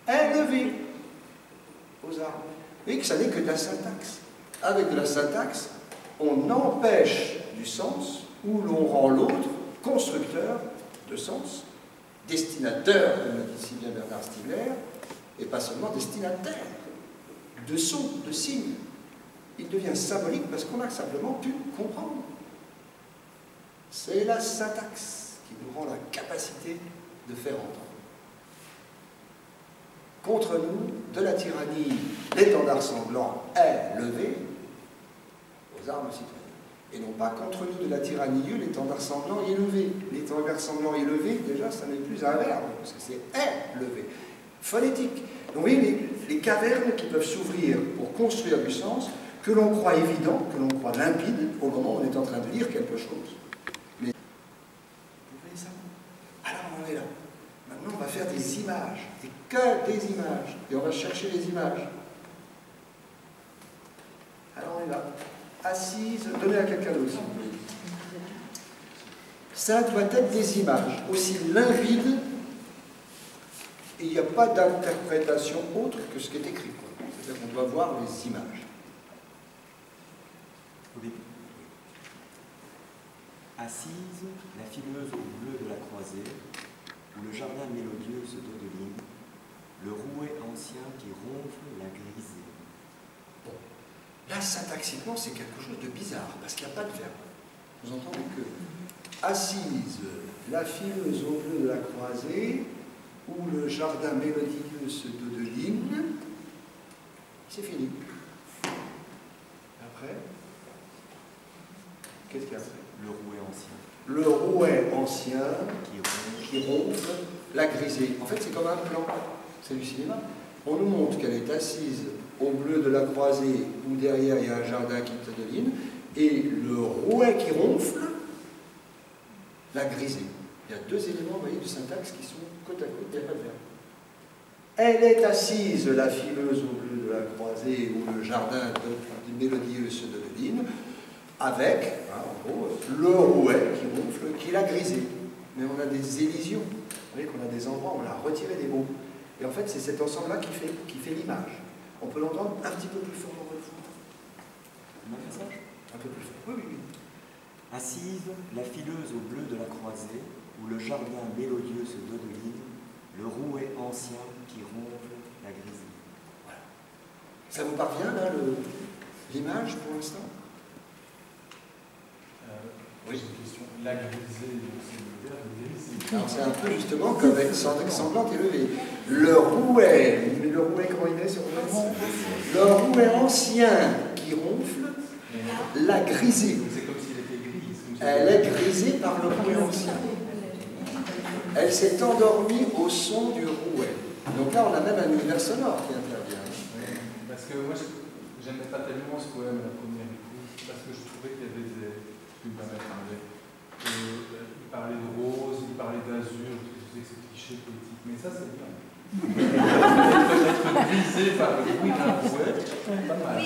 élevé aux armes. Vous voyez que ça n'est que de la syntaxe. Avec de la syntaxe, on empêche du sens ou l'on rend l'autre constructeur de sens, destinateur, comme l'a dit si bien Bernard Stiegler, et pas seulement destinataire de sons, de signes. Il devient symbolique parce qu'on a simplement pu comprendre. C'est la syntaxe qui nous rend la capacité de faire entendre. Contre nous, de la tyrannie, l'étendard sanglant est levé aux armes citoyennes. Et non pas contre nous de la tyrannie, l'étendard sanglant est levé. L'étendard sanglant est levé, déjà, ça n'est plus un verbe, parce que c'est est levé. Phonétique. Donc vous voyez, les cavernes qui peuvent s'ouvrir pour construire du sens que l'on croit évident, que l'on croit limpide, au moment où on est en train de lire quelque chose. Mais vous voyez ça? Alors on est là. Maintenant on va faire des images, et que des images, et on va chercher les images. Alors on est là, assise, donnez à quelqu'un d'autre. Ça doit être des images, aussi limpides, et il n'y a pas d'interprétation autre que ce qui est écrit. C'est-à-dire qu'on doit voir les images. Assise, la fileuse au bleu de la croisée, où le jardin mélodieux se dodeline, le rouet ancien qui ronfle la grisée. Bon. Là, syntaxiquement, c'est quelque chose de bizarre, parce qu'il n'y a pas de verbe. Vous entendez que assise, la fileuse au bleu de la croisée, où le jardin mélodieux se dodeline, c'est fini. Après, qu'est-ce qu'il y a après? Le rouet ancien. Le rouet ancien qui ronfle la grisée. En fait, c'est comme un plan. C'est du cinéma. On nous montre qu'elle est assise au bleu de la croisée, où derrière il y a un jardin qui dodeline, et le rouet qui ronfle la grisée. Il y a deux éléments, vous voyez, du syntaxe qui sont côte à côte, il n'y a pas de verbe. Elle est assise, la fileuse au bleu de la croisée, où le jardin mélodieux se dodeline, avec, en gros, le rouet qui ronfle, qui l'a grisé. Mais on a des élisions. Vous voyez qu'on a des endroits où on a retiré des mots. Et en fait, c'est cet ensemble-là qui fait l'image. On peut l'entendre un petit peu plus fort dans le fond. Un peu plus fort. Oui, oui, oui. Assise, la fileuse au bleu de la croisée, où le jardin mélodieux se dodeline, le rouet ancien qui ronfle la grisée. Voilà. Ça vous parvient, là, l'image, pour l'instant? Oui, j'ai une question. La grisée, c'est le verbe griser. Alors, c'est un peu, justement, comme être semblante et levée. Le rouet, comment il est, ce rouet? Le rouet ancien qui ronfle, la grisée. C'est comme s'il était gris. Elle est grisée par le rouet ancien. Elle s'est endormie au son du rouet. Donc là, on a même un univers sonore qui intervient. Parce que moi, j'aimais pas tellement ce poème à la première écoute, parce que je trouvais qu'il y avait des... Il parlait de rose, il parlait d'azur, je disais que c'est cliché politique, mais ça c'est bien. Être brisé par le bruit d'un rouet, pas mal.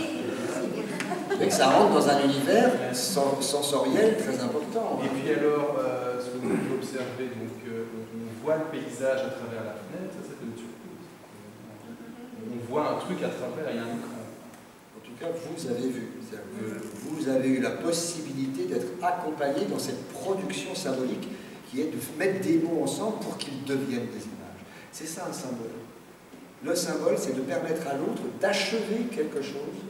Et que ça rentre dans un univers sensoriel très important. Et puis alors, ce que vous pouvez observer, donc, on voit le paysage à travers la fenêtre, ça c'est une surprise. On voit un truc à travers, il y a un écran. En tout cas, vous avez vu. Vous avez eu la possibilité d'être accompagné dans cette production symbolique qui est de mettre des mots ensemble pour qu'ils deviennent des images. C'est ça un symbole. Le symbole, c'est de permettre à l'autre d'achever quelque chose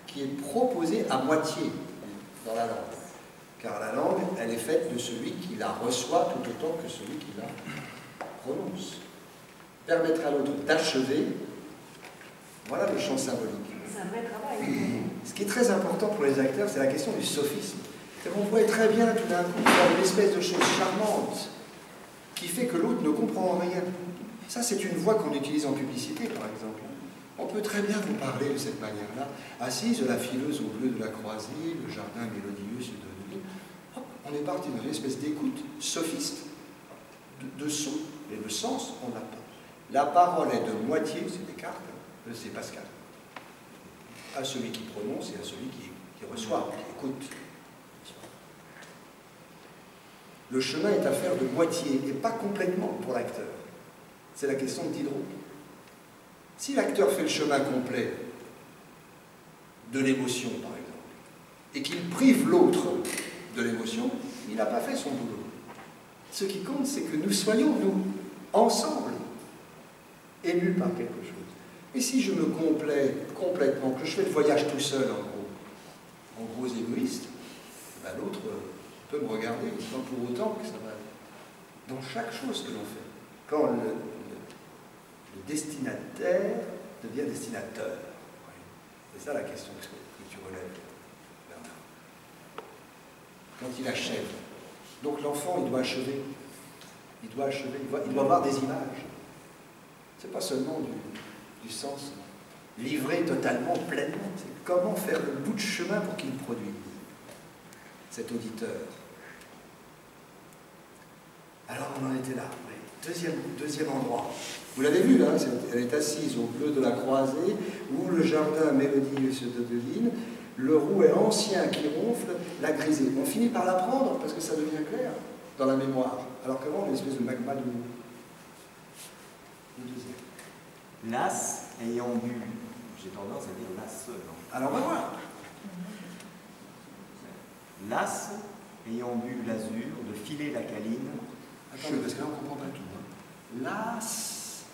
qui est proposé à moitié dans la langue. Car la langue, elle est faite de celui qui la reçoit tout autant que celui qui la prononce. Permettre à l'autre d'achever, voilà le champ symbolique. C'est un vrai travail. Ce qui est très important pour les acteurs, c'est la question du sophisme. On voit très bien tout d'un coup faire une espèce de chose charmante qui fait que l'autre ne comprend rien. Ça, c'est une voix qu'on utilise en publicité, par exemple. On peut très bien vous parler de cette manière-là. Assise, la fileuse au bleu de la croisée, le jardin mélodieux se donne. On est parti dans une espèce d'écoute sophiste, de son, et le sens, on n'a pas. La parole est de moitié, c'est Descartes, c'est Pascal, à celui qui prononce et à celui qui reçoit, qui écoute. Le chemin est à faire de moitié, et pas complètement pour l'acteur. C'est la question de Diderot. Si l'acteur fait le chemin complet de l'émotion, par exemple, et qu'il prive l'autre de l'émotion, il n'a pas fait son boulot. Ce qui compte, c'est que nous soyons, nous, ensemble, émus par quelque chose. Et si je me complète complètement, que je fais le voyage tout seul, en gros égoïste, ben l'autre peut me regarder, sans pour autant que ça va dans chaque chose que l'on fait. Quand le destinataire devient destinateur. C'est ça la question que tu relèves, Bernard. Quand il achève. Donc l'enfant, il doit achever. Il doit achever, il doit avoir des images. Ce n'est pas seulement du sens. livré totalement, pleinement. C'est comment faire le bout de chemin pour qu'il produise, cet auditeur. Alors on en était là, oui. Deuxième endroit. Vous l'avez vu, là, elle est assise au bleu de la croisée, où le jardin mélodieux se dodeline, le rouet ancien qui ronfle, la grisée. On finit par l'apprendre parce que ça devient clair dans la mémoire, alors qu'avant, une espèce de magma de mots. Le deuxième. Las ayant bu, j'ai tendance à dire las seul. Alors on va voir. Las ayant bu l'azur de filer la câline. Attendez, parce que là on ne comprend pas tout. Hein. Las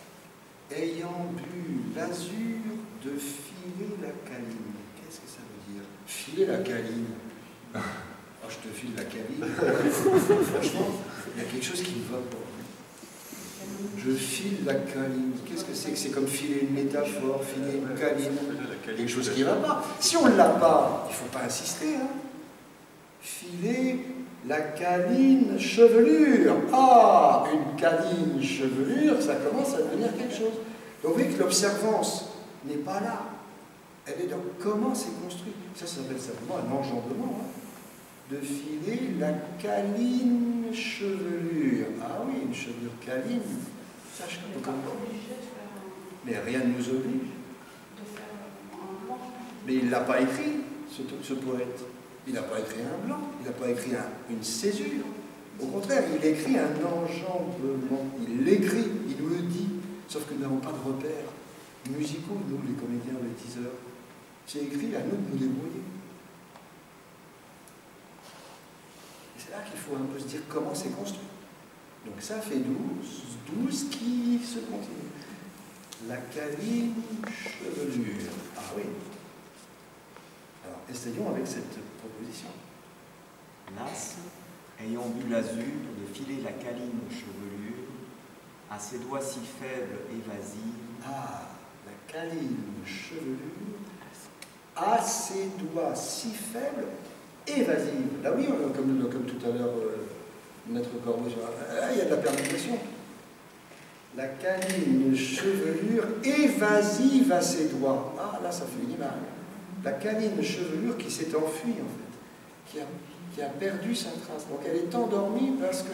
ayant bu l'azur de filer la câline. Qu'est-ce que ça veut dire? Filer la câline. Oh, je te file la câline. Franchement, il y a quelque chose qui ne va pas. Je file la câline. Qu'est-ce que c'est? C'est comme filer une métaphore, filer une câline. Quelque chose qui ne va pas. Si on ne l'a pas, il ne faut pas insister. Hein. Filer la câline chevelure. Ah, une câline chevelure, ça commence à devenir quelque chose. Donc vous voyez que l'observance n'est pas là. Elle est dans comment c'est construit. Ça s'appelle simplement un enjambement. Hein. De filer la câline chevelure. Ah oui, une chevelure câline. Ça, je ne comprends pas. Mais rien ne nous oblige. Mais il ne l'a pas écrit, ce poète. Il n'a pas écrit un blanc, il n'a pas écrit une césure. Au contraire, il écrit un enjambement. Il l'écrit, il nous le dit. Sauf que nous n'avons pas de repères musicaux, nous, les comédiens, les teasers. C'est écrit, à nous de nous débrouiller. Et c'est là qu'il faut un peu se dire comment c'est construit. Donc ça fait 12 qui se continue. La câline chevelure. Ah oui. Alors, essayons avec cette proposition. Las, ayant bu l'azur, de filer la câline chevelure, à ses doigts si faibles, évasifs. Ah, la câline chevelure, à ses doigts si faibles, évasives. Là oui, comme tout à l'heure, Maître Corbeau, il y a de la permutation. La câline chevelure évasive à ses doigts. Ah, là, ça fait une image. La câline chevelure qui s'est enfuie, en fait, qui a perdu sa trace. Donc elle est endormie parce que...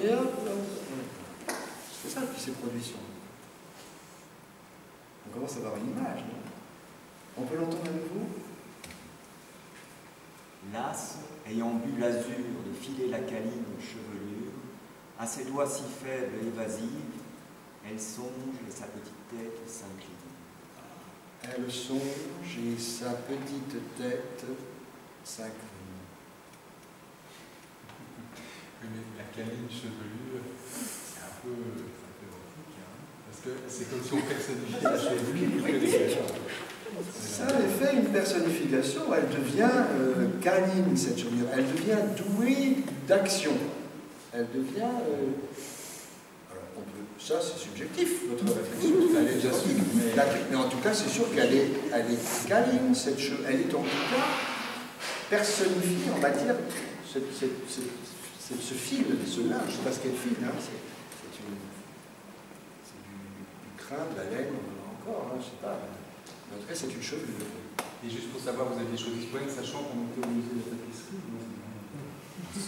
Et hop, c'est ça qui s'est produit sur nous. On commence à avoir une image, non? On peut l'entendre à nouveau? Las, ayant bu l'azur de filer la câline chevelure, à ses doigts si faibles et évasives, elle songe et sa petite tête s'incline. Elle songe et sa petite tête s'incline. Mais la câline chevelure, c'est un peu érotique, hein, parce que c'est comme si on personnifiait la chevelure plus que les câlins. Ça fait une personnification, elle devient câline, cette chevelure, elle devient douée d'action. Elle devient... alors, ça, c'est subjectif, notre réflexion. Elle est déjà mais en tout cas, c'est sûr qu'elle est câline, cette chevelure. Elle est en tout cas personnifiée en matière... ce fil, ce linge, je ne sais pas ce qu'elle file, hein, c'est du crin, de la laine, encore, hein, je ne sais pas. Mais en tout cas, c'est une chevelure. Et juste pour savoir, vous aviez choisi ce poème, sachant qu'on était au musée de la tapisserie.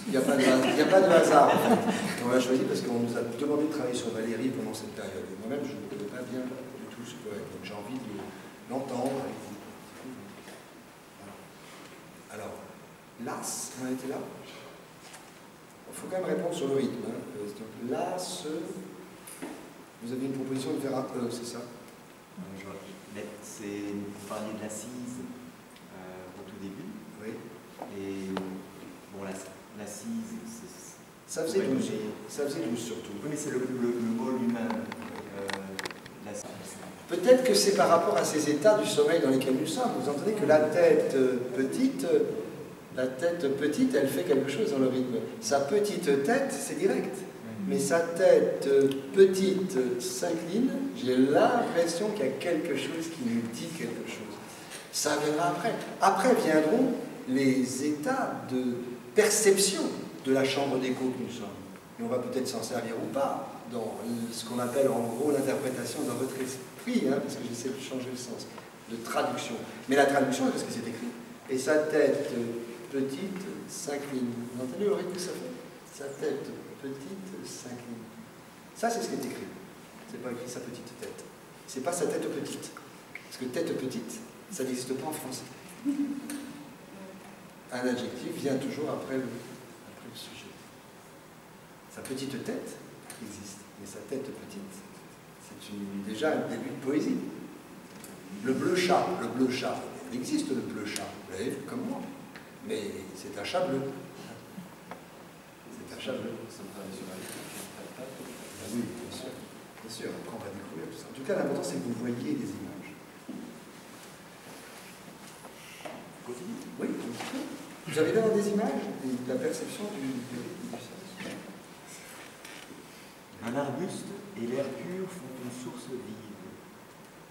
Il n'y a pas de hasard. En fait. On l'a choisi parce qu'on nous a demandé de travailler sur Valérie pendant cette période. Et moi-même, je ne connais pas bien du tout ce poème. Donc j'ai envie de l'entendre. Alors, Las, on a été là. Il faut quand même répondre sur le rythme. Hein. Donc, Las, vous avez une proposition de faire un E, c'est ça? Vous parliez de l'assise au tout début. Oui. Et bon, l'assise, ça faisait 12. Ça faisait 12 surtout. Oui, mais c'est le mot lui-même. Peut-être que c'est par rapport à ces états du sommeil dans lesquels nous sommes. Vous entendez que la tête petite, elle fait quelque chose dans le rythme. Sa petite tête, c'est direct. Mais sa tête petite s'incline, j'ai l'impression qu'il y a quelque chose qui nous dit quelque chose. Ça viendra après. Après viendront les états de perception de la chambre d'écho que nous sommes. Et on va peut-être s'en servir ou pas dans ce qu'on appelle en gros l'interprétation d'un retrait pris, hein, parce que j'essaie de changer le sens, de traduction. Mais la traduction, c'est parce que c'est écrit. Et sa tête petite s'incline. Vous entendez le rythme que ça fait? Sa tête petite s'incline. Ça, c'est ce qui est écrit. C'est pas écrit sa petite tête. C'est pas sa tête petite. Parce que tête petite, ça n'existe pas en français. Un adjectif vient toujours après le sujet. Sa petite tête existe, mais sa tête petite, c'est déjà un début de poésie. Le bleu chat, il existe le bleu chat, vous l'avez vu comme moi, mais c'est un chat bleu. C'est un chat bleu. Oui, bien sûr. Bien sûr, après on va découvrir tout ça. En tout cas, l'important c'est que vous voyez les images. Oui, vous avez là des images, la perception du sens. Un arbuste et l'air pur font une source vive,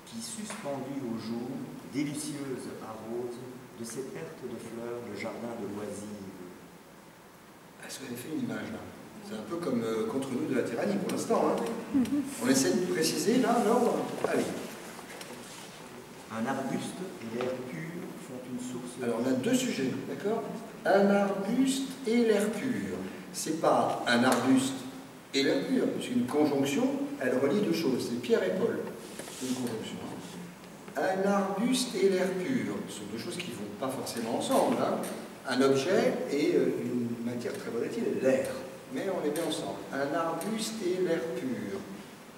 qui, suspendue au jour, délicieuse arrose de ses pertes de fleurs le jardin de loisirs. Est-ce que vous avez fait une image là? C'est un peu comme contre nous de la tyrannie pour l'instant. Hein. On essaie de préciser là, l'ordre. Allez. Un arbuste et l'air pur font une source. Alors on a deux sujets, d'accord? Un arbuste et l'air pur. C'est pas un arbuste et l'air pur, puisque une conjonction, elle relie deux choses. C'est Pierre et Paul. C'est une conjonction. Un arbuste et l'air pur. Ce sont deux choses qui ne vont pas forcément ensemble. Hein. Un objet et une matière très volatile, l'air. Mais on les met ensemble. Un arbuste et l'air pur.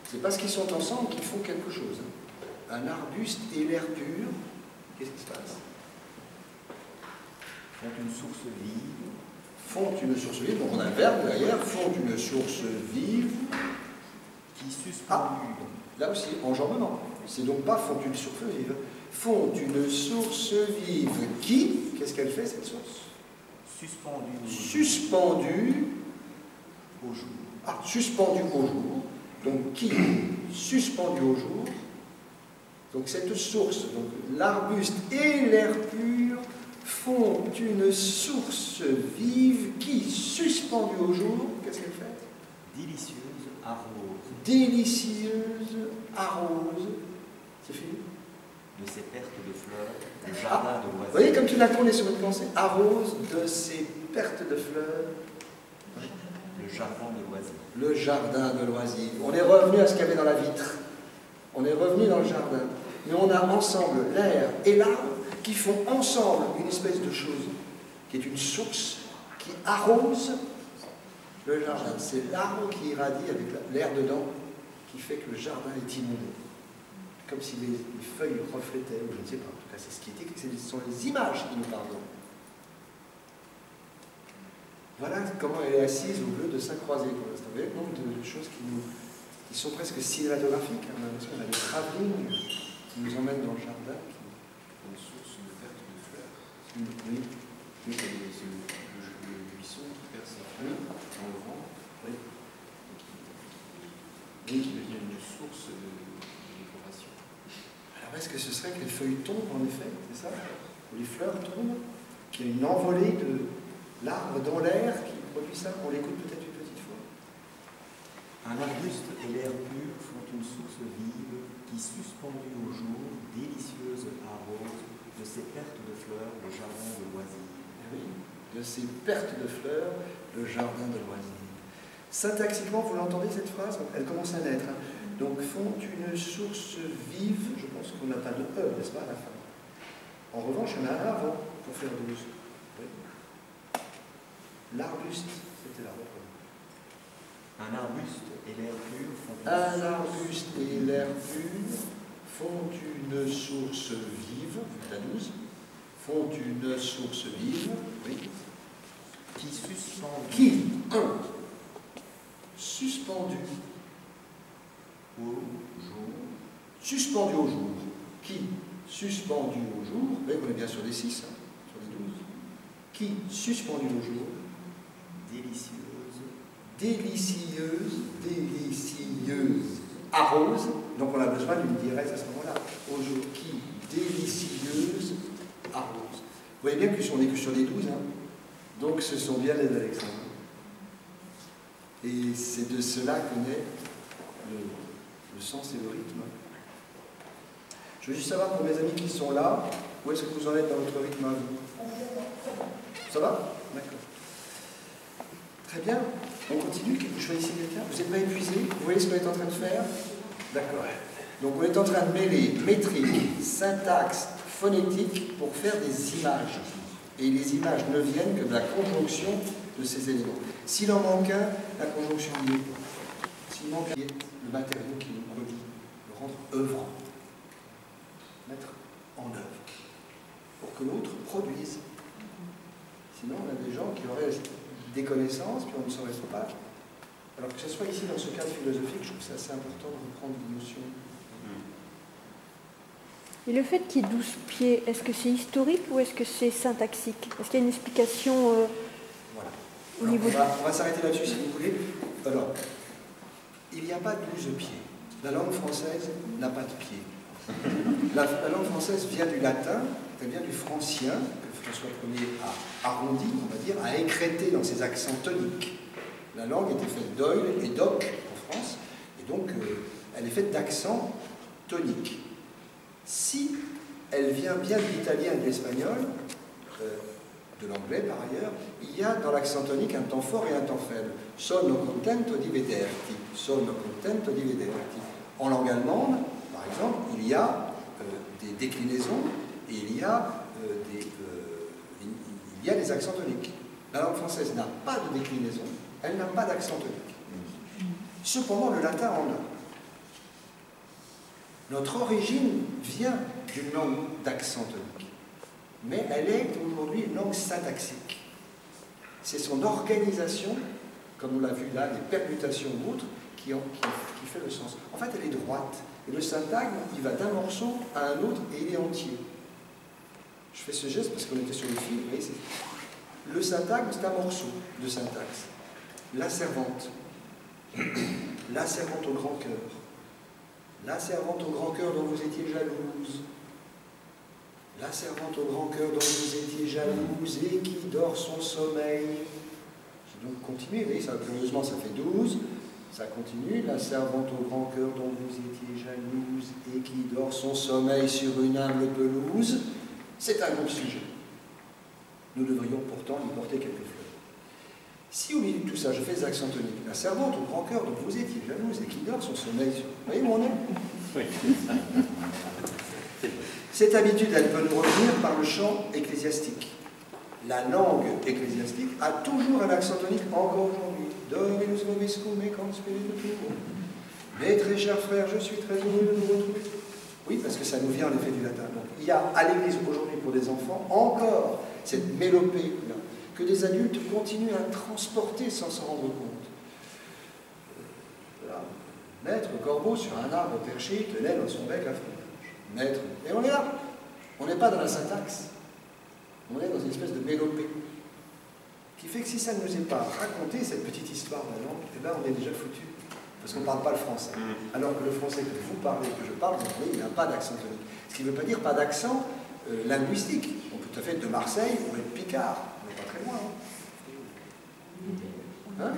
C'est parce qu'ils sont ensemble qu'ils font quelque chose. Un arbuste et l'air pur, qu'est-ce qui se passe? Font une source vive. Font une source vive, donc on a un verbe derrière, font une source vive. Qui suspendue. Ah, là aussi, enjambement. C'est donc pas font une source vive. Font une source vive qui, qu'est-ce qu'elle fait cette source? Suspendue. Suspendue au jour. Ah, suspendue au jour. Donc qui? Suspendu au jour. Donc cette source, donc l'arbuste et l'air pur font une source vive qui, suspendue au jour, qu'est-ce qu'elle fait? Délicieuse arrose. Délicieuse arrose. C'est fini? De ses pertes de fleurs, le jardin de loisirs. Vous voyez comme tu l'as tourné sur une pensée? Arrose de ses pertes de fleurs. Le jardin de loisirs. Le jardin de loisirs. On est revenu à ce qu'il y avait dans la vitre. On est revenu dans le jardin. Mais on a ensemble l'air et l'arbre qui font ensemble une espèce de chose qui est une source qui arrose le jardin. C'est l'arbre qui irradie avec l'air dedans qui fait que le jardin est inondé. Comme si les feuilles reflétaient, ou je ne sais pas. En tout cas, c'est ce qui était, ce sont les images qui nous parlent. Voilà comment elle est assise au lieu de Saint-Croisé pour l'instant. Vous voyez le nombre de choses qui sont presque cinématographiques. On a l'impression qu'on a des travelling qui nous emmènent dans le jardin. Une source de perte de fleurs. Oui. C'est le buisson qui perd ses fleurs dans le vent. Oui. Et qui devient une source de décoration. Alors est-ce que ce serait que les feuilles tombent en effet, c'est ça? Ou les fleurs tombent? Qu'il y a une envolée de l'arbre dans l'air qui produit ça? On l'écoute peut-être une petite fois. Un arbuste et l'air pur font une source vive qui, suspendue au jour, délicieuse arrose de ses pertes de fleurs le jardin de loisirs. Oui, de ces pertes de fleurs, le jardin de loisirs. Syntaxiquement, vous l'entendez cette phrase? Elle commence à naître. Hein. Donc, font une source vive, je pense qu'on n'a pas de E, n'est-ce pas, à la fin. En revanche, il y en a un avant pour faire 12. Oui. L'arbuste, c'était là. Un arbuste et l'air pur font Un arbuste et l'air pur font une source vive, la 12, font une source vive, oui. Qui suspend. Qui, suspendu au jour. Suspendu au jour. Qui, suspendu au jour, vous voyez qu'on est bien sur les 6, hein, sur les 12. Qui, suspendu au jour. Délicieuse. Délicieuse, arrose, donc on a besoin d'une dièse à ce moment-là. Au jour qui, délicieuse, arrose. Vous voyez bien qu'on est que sur les 12, hein. Donc ce sont bien les alexandrins. Et c'est de cela que naît le sens et le rythme. Je veux juste savoir pour mes amis qui sont là, où est-ce que vous en êtes dans votre rythme à vous? Ça va? D'accord. Très bien. On continue. Vous choisissez quelqu'un? Vous n'êtes pas épuisé? Vous voyez ce qu'on est en train de faire? D'accord. Donc on est en train de mêler métrique, syntaxe, phonétique pour faire des images. Et les images ne viennent que de la conjonction de ces éléments. S'il en manque un, la conjonction n'y est pas. S'il manque un, le matériau qui nous relie, le rendre œuvrant. Mettre en œuvre. Pour que l'autre produise. Sinon, on a des gens qui auraient des connaissances, puis on ne saurait pas. Alors que ce soit ici, dans ce cadre philosophique, je trouve ça assez important de reprendre des notions. Et le fait qu'il y ait 12 pieds, est-ce que c'est historique ou est-ce que c'est syntaxique? Est-ce qu'il y a une explication voilà. au niveau on va s'arrêter là-dessus si vous voulez. Alors, il n'y a pas 12 pieds. La langue française n'a pas de pieds. La langue française vient du latin, elle vient du francien, que François Ier a arrondi, on va dire, a écrété dans ses accents toniques. La langue était faite d'oil et d'oc en France, et donc elle est faite d'accents toniques. Si elle vient bien de l'italien et de l'espagnol, de l'anglais par ailleurs, il y a dans l'accent tonique un temps fort et un temps faible. Sono contento di vederti. Sono contento di vederti. En langue allemande, par exemple, il y a des déclinaisons et il y a des accents toniques. La langue française n'a pas de déclinaison, elle n'a pas d'accent tonique. Cependant, le latin en a. Notre origine vient d'une langue d'accent tonique, mais elle est aujourd'hui une langue syntaxique. C'est son organisation, comme on l'a vu là, les permutations ou autres, qui fait le sens. En fait, elle est droite. Et le syntagme, il va d'un morceau à un autre et il est entier. Je fais ce geste parce qu'on était sur le fil. Vous voyez, le syntagme, c'est un morceau de syntaxe. La servante. La servante au grand cœur. La servante au grand cœur dont vous étiez jalouse. La servante au grand cœur dont vous étiez jalouse et qui dort son sommeil. J'ai donc continué, vous voyez, ça, curieusement, ça fait 12. Ça continue. La servante au grand cœur dont vous étiez jalouse et qui dort son sommeil sur une humble pelouse. C'est un gros sujet. Nous devrions pourtant lui porter quelques fleurs. Si au milieu de tout ça, je fais des accents toniques, la servante au grand cœur dont vous étiez jalouse et qui dort son sommeil sur... Vous voyez où on est? Oui. Cette habitude, elle peut nous revenir par le chant ecclésiastique. La langue ecclésiastique a toujours un accent tonique encore aujourd'hui. Dominus vobiscum et con spiritu tuo. Mes très chers frères, je suis très heureux de vous retrouver. Oui, parce que ça nous vient en effet du latin. Donc, il y a à l'église aujourd'hui pour des enfants encore cette mélopée-là que des adultes continuent à transporter sans s'en rendre compte. Voilà. Maître Corbeau sur un arbre perché tenait dans son bec un fromage. Maître. Et on est là. On n'est pas dans la syntaxe. On est dans une espèce de mélopée. Qui fait que si ça ne nous est pas raconté, cette petite histoire de la langue, eh bien on est déjà foutu. Parce qu'on ne parle pas le français. Alors que le français que vous parlez, que je parle, vous voyez, il n'a pas d'accent tonique. Ce qui ne veut pas dire pas d'accent linguistique. On peut tout à fait être de Marseille ou être Picard. On n'est pas très loin. Hein?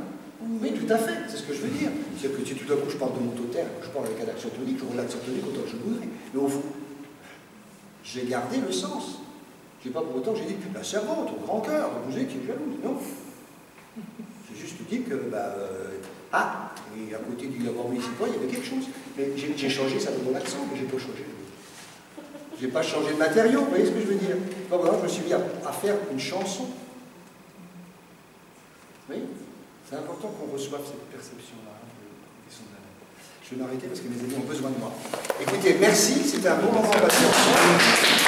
Oui, tout à fait, c'est ce que je veux dire. C'est-à-dire que si tout à coup je parle de mon totem, que je parle avec un accent tonique, je roule l'accent tonique autant que je voudrais. Mais au fond, j'ai gardé le sens. Je n'ai pas pour autant que j'ai dit la servante au grand cœur, vous êtes qui est jalouse. Non. J'ai juste dit que, et à côté du lavabo municipal, il y avait quelque chose. Mais j'ai changé ça de mon accent, mais je n'ai pas changé. Je n'ai pas changé de matériau, vous voyez ce que je veux dire? Enfin, voilà, je me suis mis à faire une chanson. Oui, c'est important qu'on reçoive cette perception-là. Je vais m'arrêter parce que mes amis ont besoin de moi. Écoutez, merci, c'était un bon moment passé ensemble.